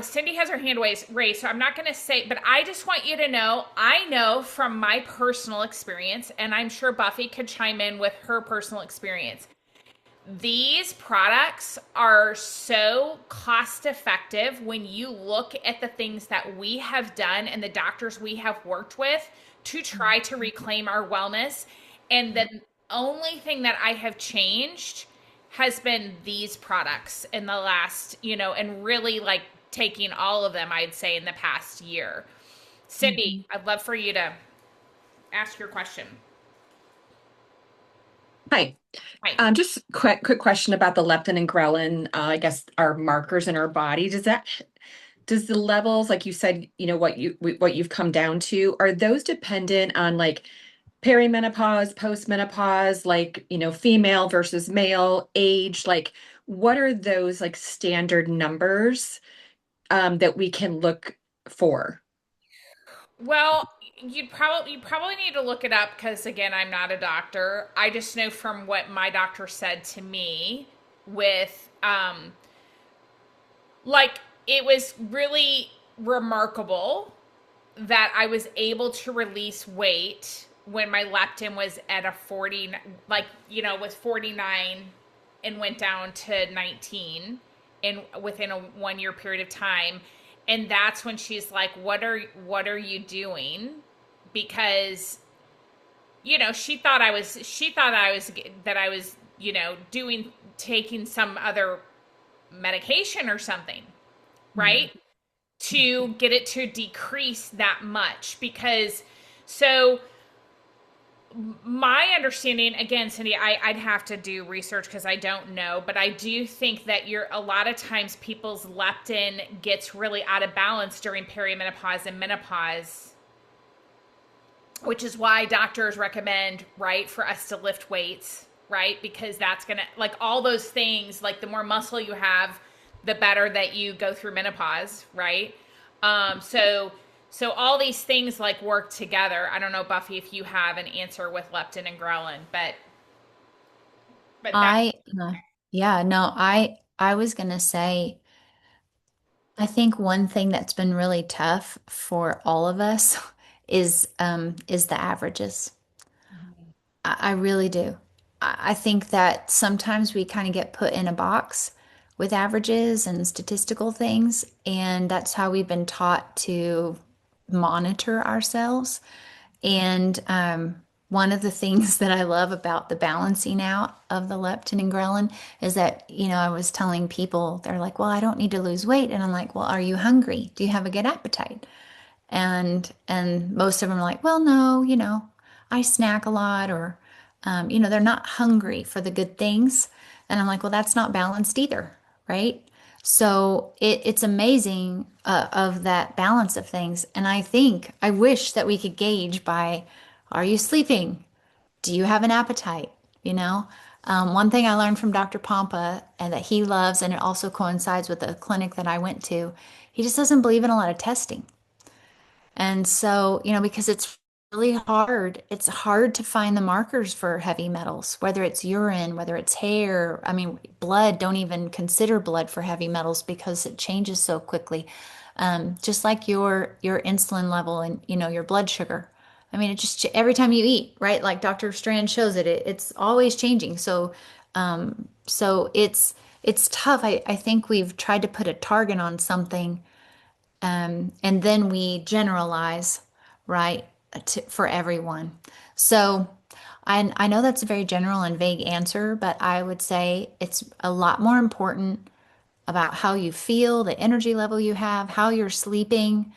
Cindy has her hand raised, so I'm not going to say, but I just want you to know, I know from my personal experience, and I'm sure Buffy could chime in with her personal experience. These products are so cost effective when you look at the things that we have done and the doctors we have worked with to try to reclaim our wellness. And the only thing that I have changed has been these products in the last, and really like taking all of them, I'd say, in the past year. Cindy, Mhm. I'd love for you to ask your question. Hi. Hi. Just quick question about the leptin and ghrelin. I guess are markers in our body. Does the levels, like you said, what you've come down to, are those dependent on like perimenopause, postmenopause, like, female versus male, age? Like, what are those like standard numbers that we can look for? Well, you probably need to look it up because again, I'm not a doctor. I just know from what my doctor said to me with like it was really remarkable that I was able to release weight when my leptin was at a 40, like, was 49 and went down to 19 in within a 1 year period of time. And that's when she's like, what are you doing? Because, she thought that I was, doing taking some other medication or something, Mhm. right? To get it to decrease that much because so my understanding again, Cindy, I'd have to do research because I don't know, but I do think that you're a lot of times people's leptin gets really out of balance during perimenopause and menopause, which is why doctors recommend, right, for us to lift weights, right? Because that's gonna, like, all those things, like the more muscle you have, the better that you go through menopause, right? So all these things like work together. I don't know, Buffy, if you have an answer with leptin and ghrelin, but that. I, yeah, no, I was gonna say, I think one thing that's been really tough for all of us is the averages. I really do. I think that sometimes we kind of get put in a box with averages and statistical things, and that's how we've been taught to monitor ourselves. And one of the things that I love about the balancing out of the leptin and ghrelin is that, I was telling people, they're like, well, I don't need to lose weight. And I'm like, well, are you hungry? Do you have a good appetite? And most of them are like, well, no, I snack a lot, or they're not hungry for the good things. And I'm like, well, that's not balanced either, right? So it's amazing of that balance of things. And I wish that we could gauge by, are you sleeping? Do you have an appetite? You know, one thing I learned from Dr. Pompa and that he loves, and it also coincides with the clinic that I went to, he just doesn't believe in a lot of testing. And so, because it's hard to find the markers for heavy metals, whether it's urine, whether it's hair. I mean, blood, don't even consider blood for heavy metals because it changes so quickly. Just like your insulin level and, your blood sugar. I mean, it just every time you eat, right? Like Dr. Strand shows it's always changing. So it's tough. I think we've tried to put a target on something, and then we generalize, right, for everyone. So I know that's a very general and vague answer, but I would say it's a lot more important about how you feel, the energy level you have, how you're sleeping,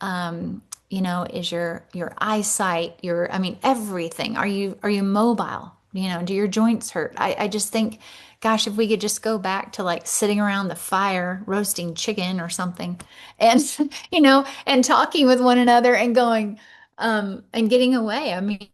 is your eyesight, I mean, everything. Are you mobile? Do your joints hurt? I just think, gosh, if we could just go back to like sitting around the fire roasting chicken or something, and and talking with one another and going, and getting away. I mean,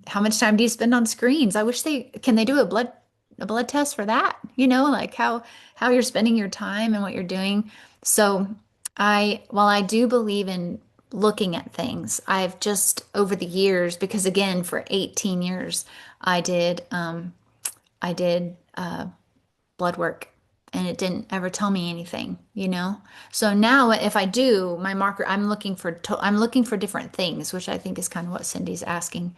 how much time do you spend on screens? I wish they do a blood a blood test for that, like how you're spending your time and what you're doing. So while I do believe in looking at things, I've just over the years, because again, for 18 years, I did I did blood work and it didn't ever tell me anything. So now if I do my marker, I'm looking for different things, which I think is kind of what Cindy's asking.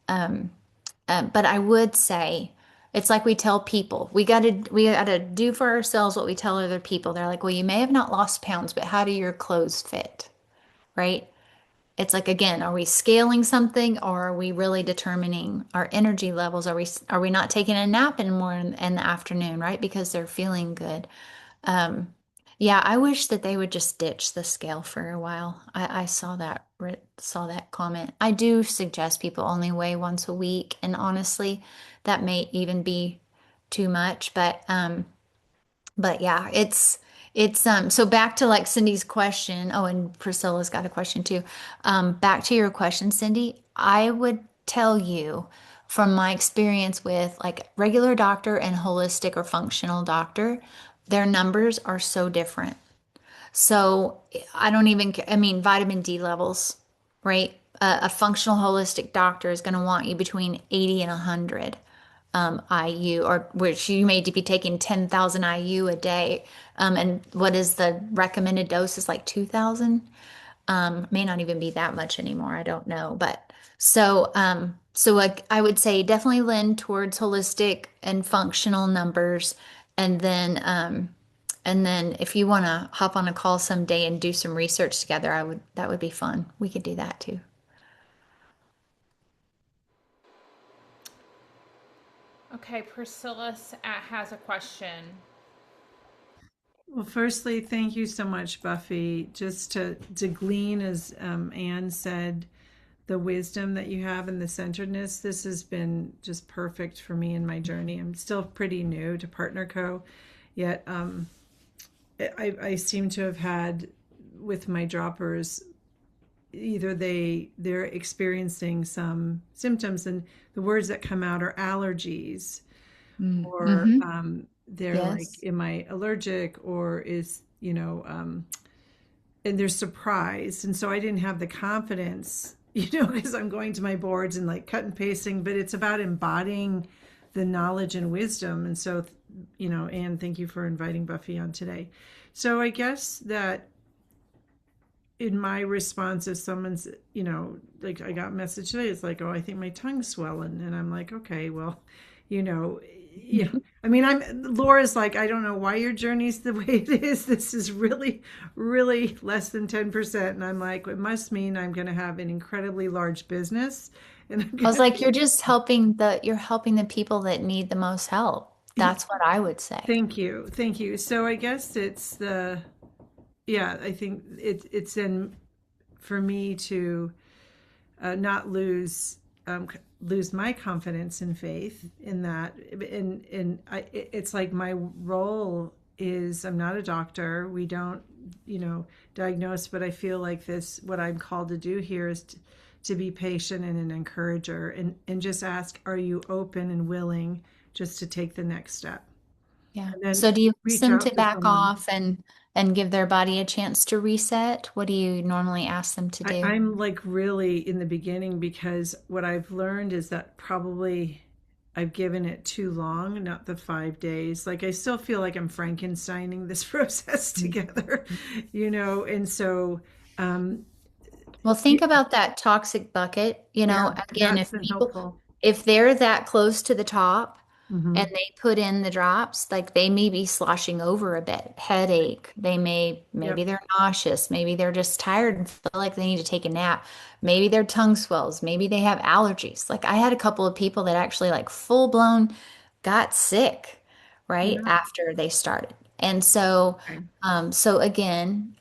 But I would say it's like we tell people we gotta do for ourselves what we tell other people. They're like, well, you may have not lost pounds, but how do your clothes fit? Right? It's like, again, are we scaling something or are we really determining our energy levels? Are we not taking a nap anymore in the afternoon, right? Because they're feeling good. Um, yeah, I wish that they would just ditch the scale for a while. I saw that comment. I do suggest people only weigh once a week, and honestly, that may even be too much. But yeah, it's so back to like Cindy's question. Oh, and Priscilla's got a question too. Back to your question, Cindy, I would tell you from my experience with like regular doctor and holistic or functional doctor, their numbers are so different. So I don't even, I mean, vitamin D levels, right? A functional holistic doctor is going to want you between 80 and 100 IU, or which you may be taking 10,000 IU a day. And what is the recommended dose is like 2,000. May not even be that much anymore. I don't know. But so like I would say definitely lend towards holistic and functional numbers. And then, if you want to hop on a call someday and do some research together, that would be fun. We could do that too. Okay, Priscilla has a question. Well, firstly, thank you so much, Buffy. Just to glean, as Anne said, the wisdom that you have and the centeredness. This has been just perfect for me in my journey. I'm still pretty new to Partner Co, yet I seem to have had with my droppers either they're experiencing some symptoms and the words that come out are allergies or Mm-hmm. they're like, Yes. am I allergic or is, and they're surprised. And so I didn't have the confidence, because I'm going to my boards and like cut and pasting, but it's about embodying the knowledge and wisdom. And so, Anne, thank you for inviting Buffy on today. So I guess that in my response, if someone's, like I got a message today, it's like, oh, I think my tongue's swelling. And I'm like, okay, well, you know, yeah. I mean, Laura's like, I don't know why your journey's the way it is. This is really, really less than 10%. And I'm like, it must mean I'm going to have an incredibly large business. And I'm I going was to like, you're helping the people that need the most help. be, That's what I would say. thank you. Thank you. So I guess yeah, I think it's then for me to not lose my confidence and faith in that. It's like my role is I'm not a doctor. We don't, diagnose, but I feel like what I'm called to do here is to be patient and an encourager and just ask, are you open and willing just to take the next step? Yeah. And then So do you ask reach them out to to back someone. off and give their body a chance to reset? What do you normally ask them to do? I'm like really in the beginning because what I've learned is that probably I've given it too long, not the 5 days. Like I still feel like I'm Frankensteining this process together, and so um Well, think about that toxic bucket. yeah, Again, that's if been people, helpful. if they're that close to the top and Hmm. they put in the drops, like they may be sloshing over a bit, headache. Maybe Yep. they're nauseous. Maybe they're just tired and feel like they need to take a nap. Maybe their tongue swells. Maybe they have allergies. Like I had a couple of people that actually like full blown got sick right Yeah. after they started. And so, Okay. again,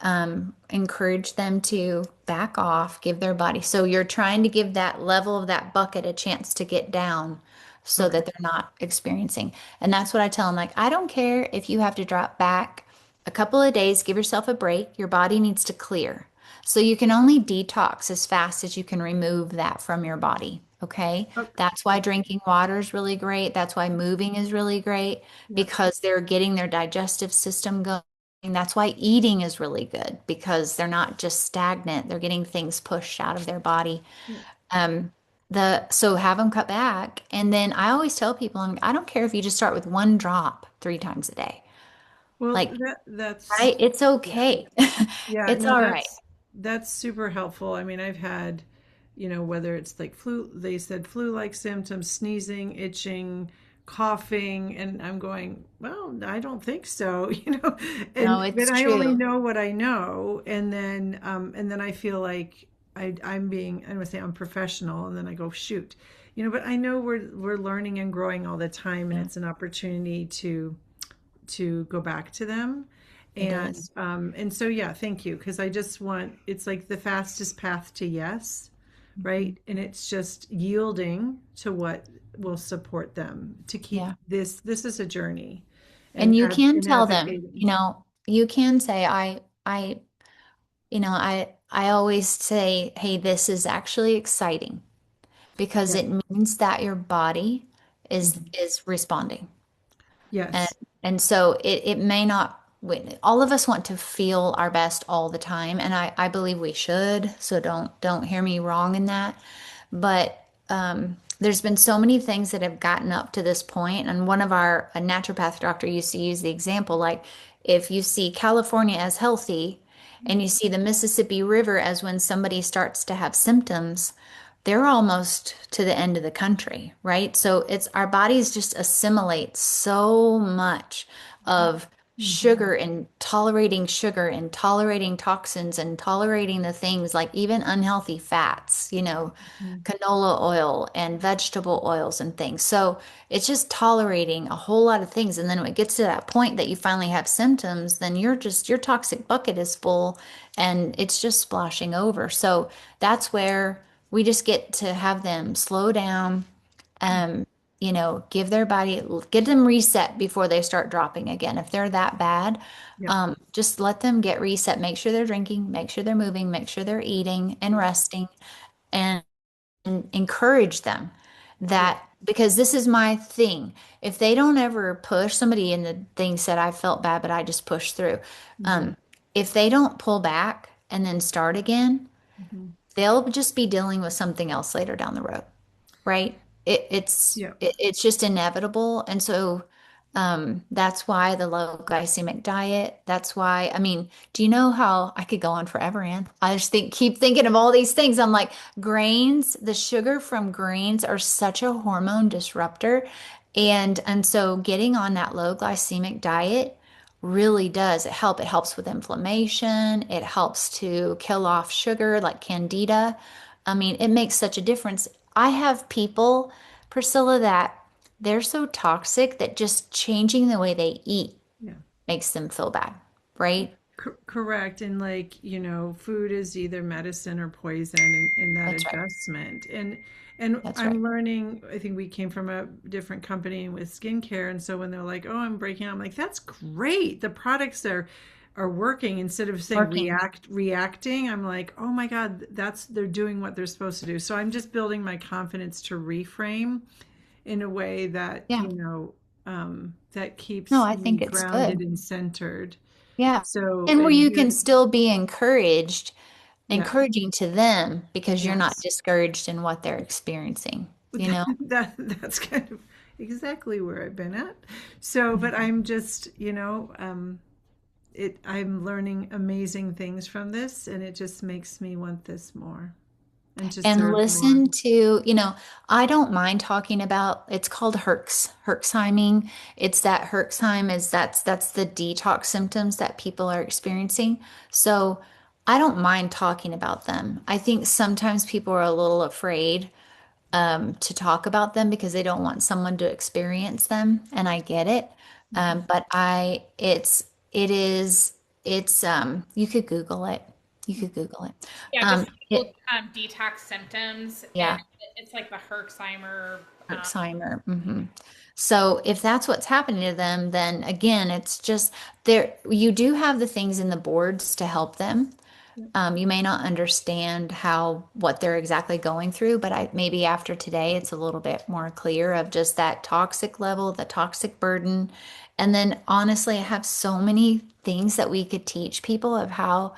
encourage them to back off, give their body. So you're trying to give that level of that bucket a chance to get down so Okay. that they're not experiencing. And that's what I tell them. Like, I don't care if you have to drop back a couple of days, give yourself a break. Your body needs to clear. So you can only detox as fast as you can remove that from your body. Okay. Oh, That's why drinking water is really great. That's why moving is really great yep. because they're getting their digestive system going. That's why eating is really good because they're not just stagnant. They're getting things pushed out of their body. Yep. Um, so have them cut back. And then I always tell people, I don't care if you just start with one drop 3 times a day. Well, Like, that's right? It's yeah. okay. Yeah, It's no, all right. that's super helpful. I mean, I've had, whether it's like flu, they said flu-like symptoms, sneezing, itching, coughing, and I'm going, well, I don't think so, No, and but it's I only true. know what I know, and then I feel like I'm being, I would say I'm professional, and then I go, shoot, but I know we're learning and growing all the time, and Yeah, it's an opportunity to go back to them. it is. And so yeah, thank you. Because I just want, it's like the fastest path to yes, Mhm. right? And it's just yielding to what will support them to keep Yeah. this is a journey, And you can and tell them, advocating. you can say, I always say, hey, this is actually exciting because Yeah. it means that your body Mhm. is responding. And Yes. and so it may not all of us want to feel our best all the time, and I believe we should, so don't hear me wrong in that. But there's been so many things that have gotten up to this point, and one of our a naturopath doctor used to use the example like if you see California as healthy and you see the Mississippi River as when somebody starts to have symptoms, they're almost to the end of the country, right? So it's our bodies just assimilate so much of Mhm. sugar and tolerating toxins and tolerating the things like even unhealthy fats, Mhm. canola oil and vegetable oils and things. So it's just tolerating a whole lot of things. And then when it gets to that point that you finally have symptoms, then your toxic bucket is full and it's just splashing over. So that's where we just get to have them slow down, um, give their body, get them reset before they start dropping again. If they're that bad, Yep. just let them get reset. Make sure they're drinking, make sure they're moving, make sure they're eating and Yep. resting, and encourage them Yep. that because this is my thing. If they don't ever push, somebody in the thing said I felt bad, but I just pushed through. Mhm. Um, if they don't pull back and then start again, Mhm. they'll just be dealing with something else later down the road, right? Yep. It's just inevitable, and so that's why the low glycemic diet. That's why, I mean, do you know how I could go on forever, Ann? I just keep thinking of all these things. I'm like, grains, the sugar from grains are such a hormone disruptor, and so getting on that low glycemic diet really does it help. It helps with inflammation. It helps to kill off sugar like candida. I mean, it makes such a difference. I have people, Priscilla, that they're so toxic that just changing the way they eat Yeah. makes them feel bad, right? Correct. And like, food is either medicine or poison in that That's right. adjustment. And That's right. I'm learning, I think we came from a different company with skincare. And so when they're like, oh, I'm breaking out, I'm like, that's great. The products are working instead of saying Working. reacting. I'm like, oh my God, they're doing what they're supposed to do. So I'm just building my confidence to reframe in a way that, Yeah. that No, keeps I me think it's grounded good. and centered. Yeah. So, And where and you you're, can still be encouraged, yeah. encouraging to them because you're not Yes. discouraged in what they're experiencing, you know? That's kind of exactly where I've been at. So, but I'm just, I'm learning amazing things from this, and it just makes me want this more and to And serve more. listen to, I don't mind talking about it's called Herxheiming. It's that Herxheim is that's the detox symptoms that people are experiencing. So I don't mind talking about them. I think sometimes people are a little afraid to talk about them because they don't want someone to experience them, and I get it. Mhm. But it is you could Google it. You could Google it. Yeah, just Google, It detox symptoms, and yeah. it's like the Herxheimer. Alzheimer. So if that's what's happening to them, then again, it's just there. You do have the things in the boards to help them, You may not understand what they're exactly going through, but maybe after today, it's a little bit more clear of just that toxic level, the toxic burden. And then honestly, I have so many things that we could teach people of how,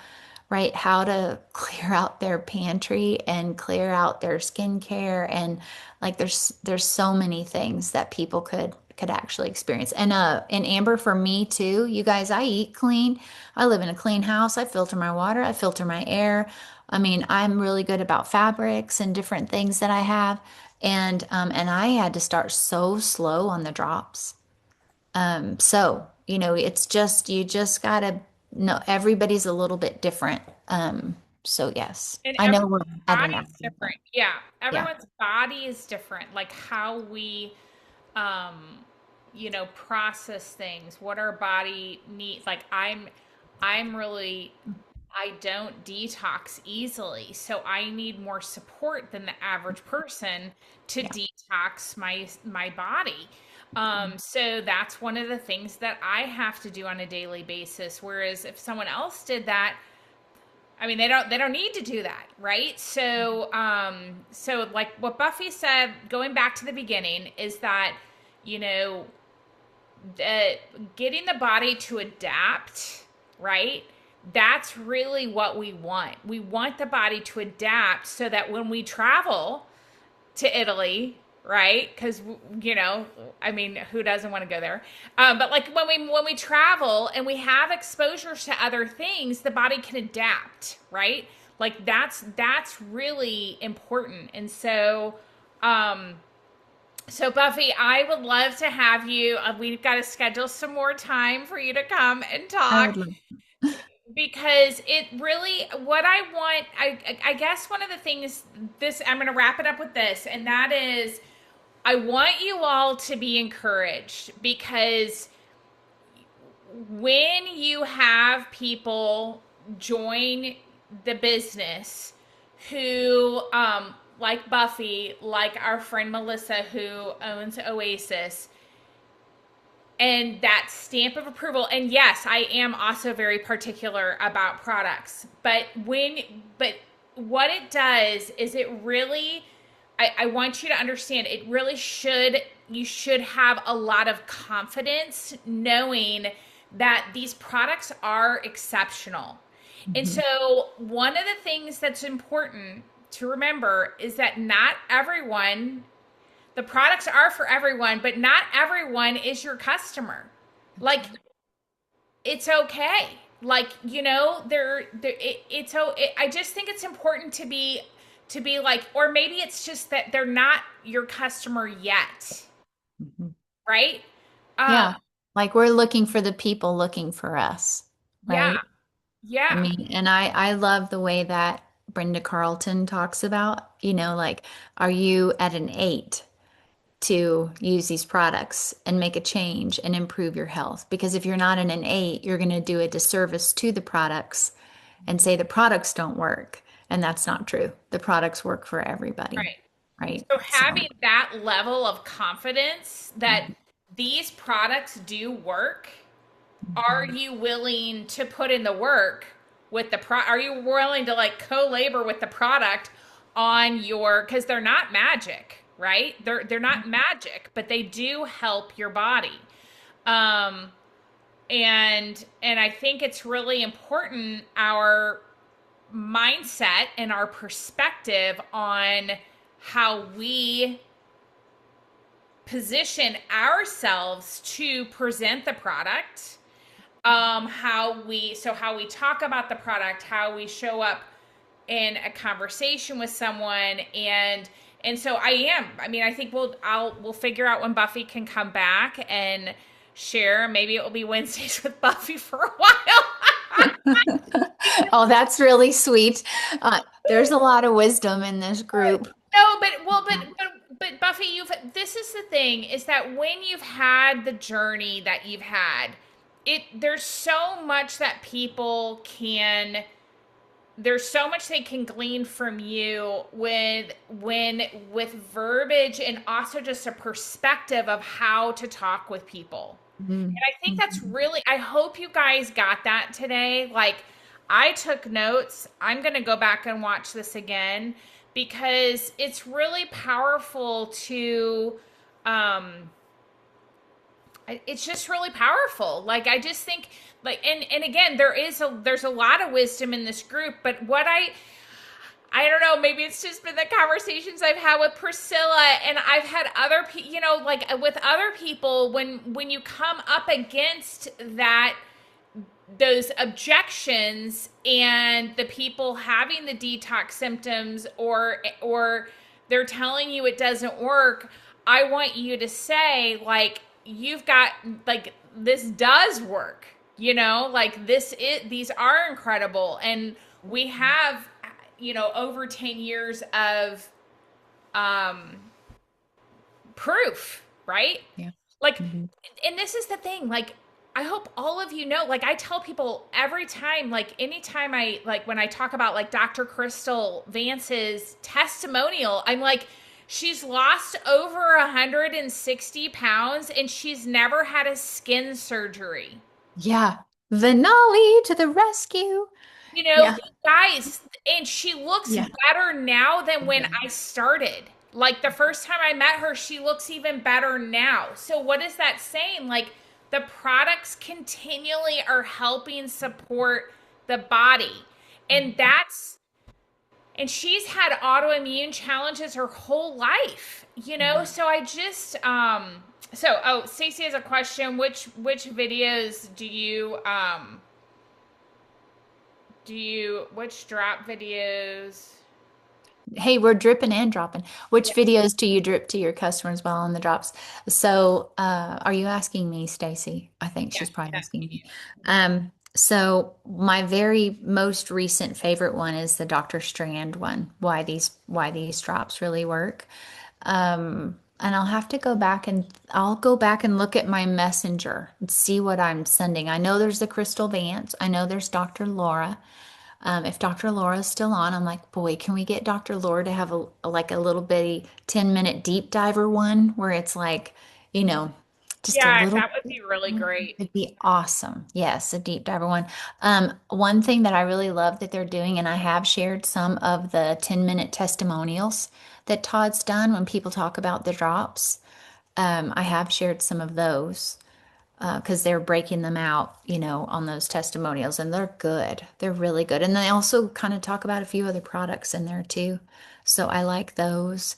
right, how to clear out their pantry and clear out their skincare. And like there's so many things that people could actually experience. And Amber, for me too, you guys, I eat clean. I live in a clean house. I filter my water, I filter my air. I mean, I'm really good about fabrics and different things that I have. And I had to start so slow on the drops. So, it's just you just gotta know everybody's a little bit different. So yes, And I know we're everyone's at an body is hour, but different. Yeah, yeah. everyone's body is different. Like how we, um, process things, what our body needs. Like I'm really, I don't detox easily, so I need more support than the average person to Yeah. detox my body. So that's one of the things that I have to do on a daily basis. Whereas if someone else did that, I mean, they don't need to do that, right? So like what Buffy said, going back to the beginning, is that you know getting the body to adapt, right? That's really what we want. We want the body to adapt so that when we travel to Italy, right? Because I mean, who doesn't want to go there? But like when we travel and we have exposures to other things, the body can adapt, right? Like that's really important. And so Buffy, I would love to have you. We've got to schedule some more time for you to come and I talk would love. because it really what I want. I guess one of the things this I'm going to wrap it up with this, and that is I want you all to be encouraged because when you have people join the business who, like Buffy, like our friend Melissa who owns Oasis, and that stamp of approval, and yes, I am also very particular about products, but what it does is it really, I want you to understand, it really you should have a lot of confidence knowing that these products are exceptional. And Mhm. so one of the things that's important to remember is that not everyone, the products are for everyone, but not everyone is your customer. Like it's okay. Like, I just think it's important to be like, or maybe it's just that they're not your customer yet, Mhm. right? Um, Yeah. Like we're looking for the people looking for us, yeah, right? I yeah, mean, and I love the way that Brenda Carlton talks about, like, are you at an 8 to use these products and make a change and improve your health? Because if you're not in an 8, you're going to do a disservice to the products and say the products don't work. And that's not true. The products work for everybody, right. right? So So, having that level of confidence that these products do work, are mhm. you willing to put in the work with are you willing to like co-labor with the product on your, because they're not magic, right? They're not magic, but they do help your body. Um and I think it's really important our mindset and our perspective on how we position ourselves to present the product, how we talk about the product, how we show up in a conversation with someone. And so I think we'll figure out when Buffy can come back and share. Maybe it will be Wednesdays with Buffy for a while. Oh, that's really sweet. There's a lot of wisdom in this group. No, but Buffy, this is the thing, is that when you've had the journey that you've had, there's so much that people can there's so much they can glean from you with verbiage and also just a perspective of how to talk with people. Mhm. And I think that's Mhm. really, I hope you guys got that today. Like, I took notes. I'm going to go back and watch this again because it's really powerful to um it's just really powerful. Like I just think like and again there's a lot of wisdom in this group, but what I don't know, maybe it's just been the conversations I've had with Priscilla and I've had other people, you know, like with other people when you come up against that those objections and the people having the detox symptoms or they're telling you it doesn't work, I want you to say like you've got like this does work, you know, like these are incredible and we have, you know, over 10 years of um proof, right? Yeah. Like, Hmm. and this is the thing, like, I hope all of you know, like, I tell people every time, like, anytime like, when I talk about, like, Dr. Crystal Vance's testimonial, I'm like, she's lost over 160 pounds and she's never had a skin surgery. Yeah. Vanali to the rescue. You know, Yeah. guys, and she looks Yeah. better now than when Yeah. I started. Like the first time I met her, she looks even better now. So what is that saying? Like the products continually are helping support the body. And and she's had autoimmune challenges her whole life, you know? So I just oh, Stacey has a question. Which videos which drop videos? Hey, we're dripping and dropping. Which Yeah, videos do you drip to your customers while on the drops? So, are you asking me, Stacy? I think yeah, she's probably that's asking me. you. So my very most recent favorite one is the Dr. Strand one. Why these drops really work. And I'll have to go back and I'll go back and look at my messenger and see what I'm sending. I know there's the Crystal Vance. I know there's Dr. Laura. If Dr. Laura's still on, I'm like, boy, can we get Dr. Laura to have like a little bitty 10-minute deep diver one where it's like, you know, just a Yeah, little that would be really great. it'd be awesome. Yes, a deep diver one. One thing that I really love that they're doing, and I have shared some of the 10-minute testimonials that Todd's done when people talk about the drops. I have shared some of those because they're breaking them out, you know, on those testimonials, and they're good. They're really good. And they also kind of talk about a few other products in there too. So I like those.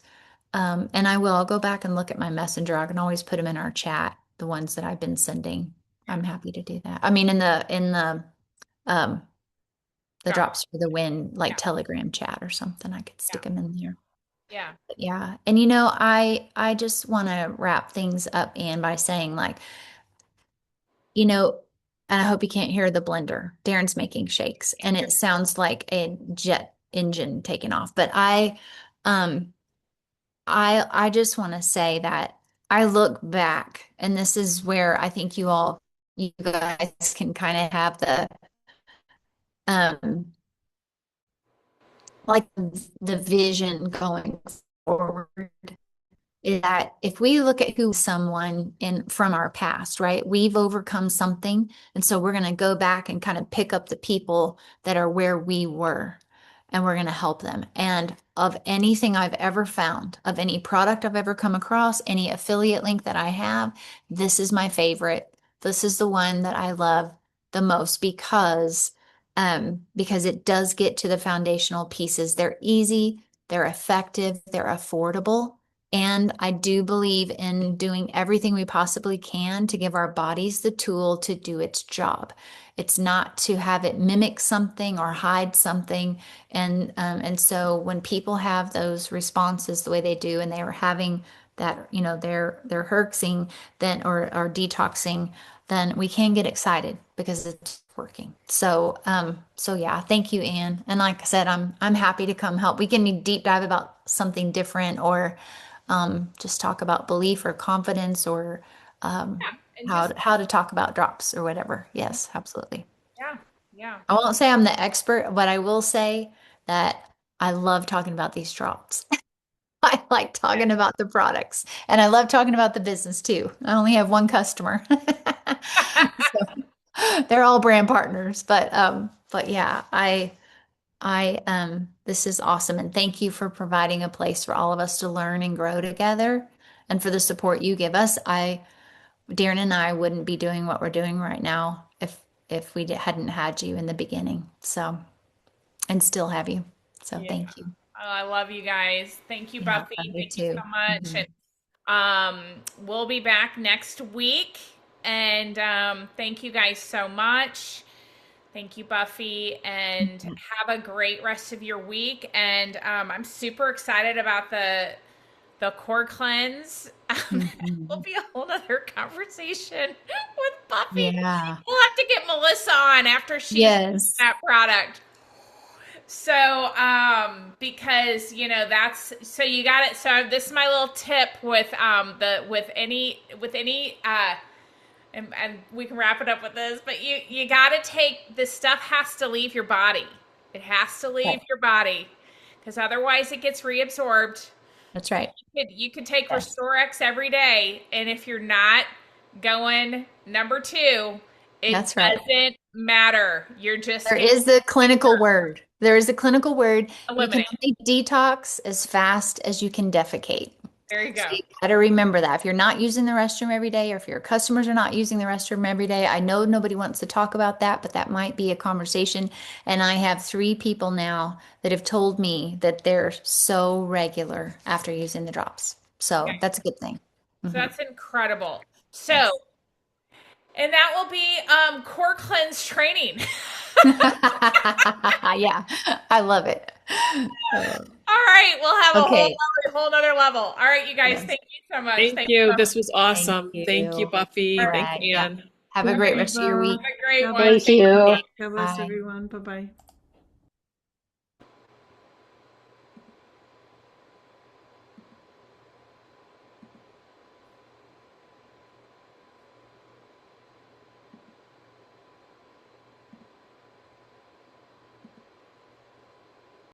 And I'll go back and look at my messenger. I can always put them in our chat, the ones that I've been sending. Yeah, I'm happy to do that. I mean, um the drop. drops for the win, like Yeah, Telegram chat or something, I could yeah, stick them in there. yeah, But yeah. And you know, I just want to wrap things up, Ann, by saying like, you know, and I hope you can't hear the blender. Darren's making shakes and it sounds like a jet engine taking off. But um I just want to say that I look back, and this is where I think you guys can kind of have the um like the vision going forward is that if we look at who someone in from our past, right? We've overcome something, and so we're going to go back and kind of pick up the people that are where we were, and we're going to help them. And of anything I've ever found, of any product I've ever come across, any affiliate link that I have, this is my favorite. This is the one that I love the most because it does get to the foundational pieces. They're easy, they're effective, they're affordable. And I do believe in doing everything we possibly can to give our bodies the tool to do its job. It's not to have it mimic something or hide something. And so when people have those responses the way they do, and they are having that, you know, they're herxing then or detoxing, then we can get excited because it's working. So yeah, thank you, Anne. And like I said, I'm happy to come help. We can deep dive about something different or just talk about belief or confidence or yeah, and how just how to talk about drops or whatever. Yes, absolutely. yeah, yeah, I won't say I'm the expert, but I will say that I love talking about these drops. I like yeah, talking about the products and I love talking about the business too. I only have one customer. So they're all brand partners, but But yeah, this is awesome. And thank you for providing a place for all of us to learn and grow together and for the support you give us. Darren and I wouldn't be doing what we're doing right now if we hadn't had you in the beginning. So, and still have you. So Yeah. thank you. Oh, I love you guys. Thank you, Yeah, Buffy. love you Thank you so too. much. Mhm. And we'll be back next week. And thank you guys so much. Thank you, Buffy, and Mhm. have a great rest of your week. And I'm super excited about the core cleanse. That will Mhm. be a whole other conversation with Buffy. Yeah. We'll have to get Melissa on after she's Yes. that product. So, because that's so you got it. So this is my little tip with with any and we can wrap it up with this, but you got to take this stuff has to leave your body. It has to leave Right. your body because otherwise it gets reabsorbed. That's right. You could take Yes. Restore X every day, and if you're not going number two, it That's right. doesn't matter. You're just There getting is a clinical word. There is a clinical word. You can eliminated. only detox as fast as you can defecate. There you So go. you got to remember that. If you're not using the restroom every day, or if your customers are not using the restroom every day, I know nobody wants to talk about that, but that might be a conversation. And I have 3 people now that have told me that they're so regular after using the drops. So Okay. that's a good thing. So Hmm. that's incredible. So, Yes. and that will be core cleanse training. Yeah, I love it. All right, we'll have a Okay. whole nother level. All right, you guys, Yes. thank you so much. Thank Thanks, you. Buffy. This was Thank awesome. Thank you, you. All Buffy. All right, Thanks, right. Yeah. Ann. Have a Thank great you rest of your both. week. have a great God one. bless. Thank you. God bless Bye. everyone. Bye bye.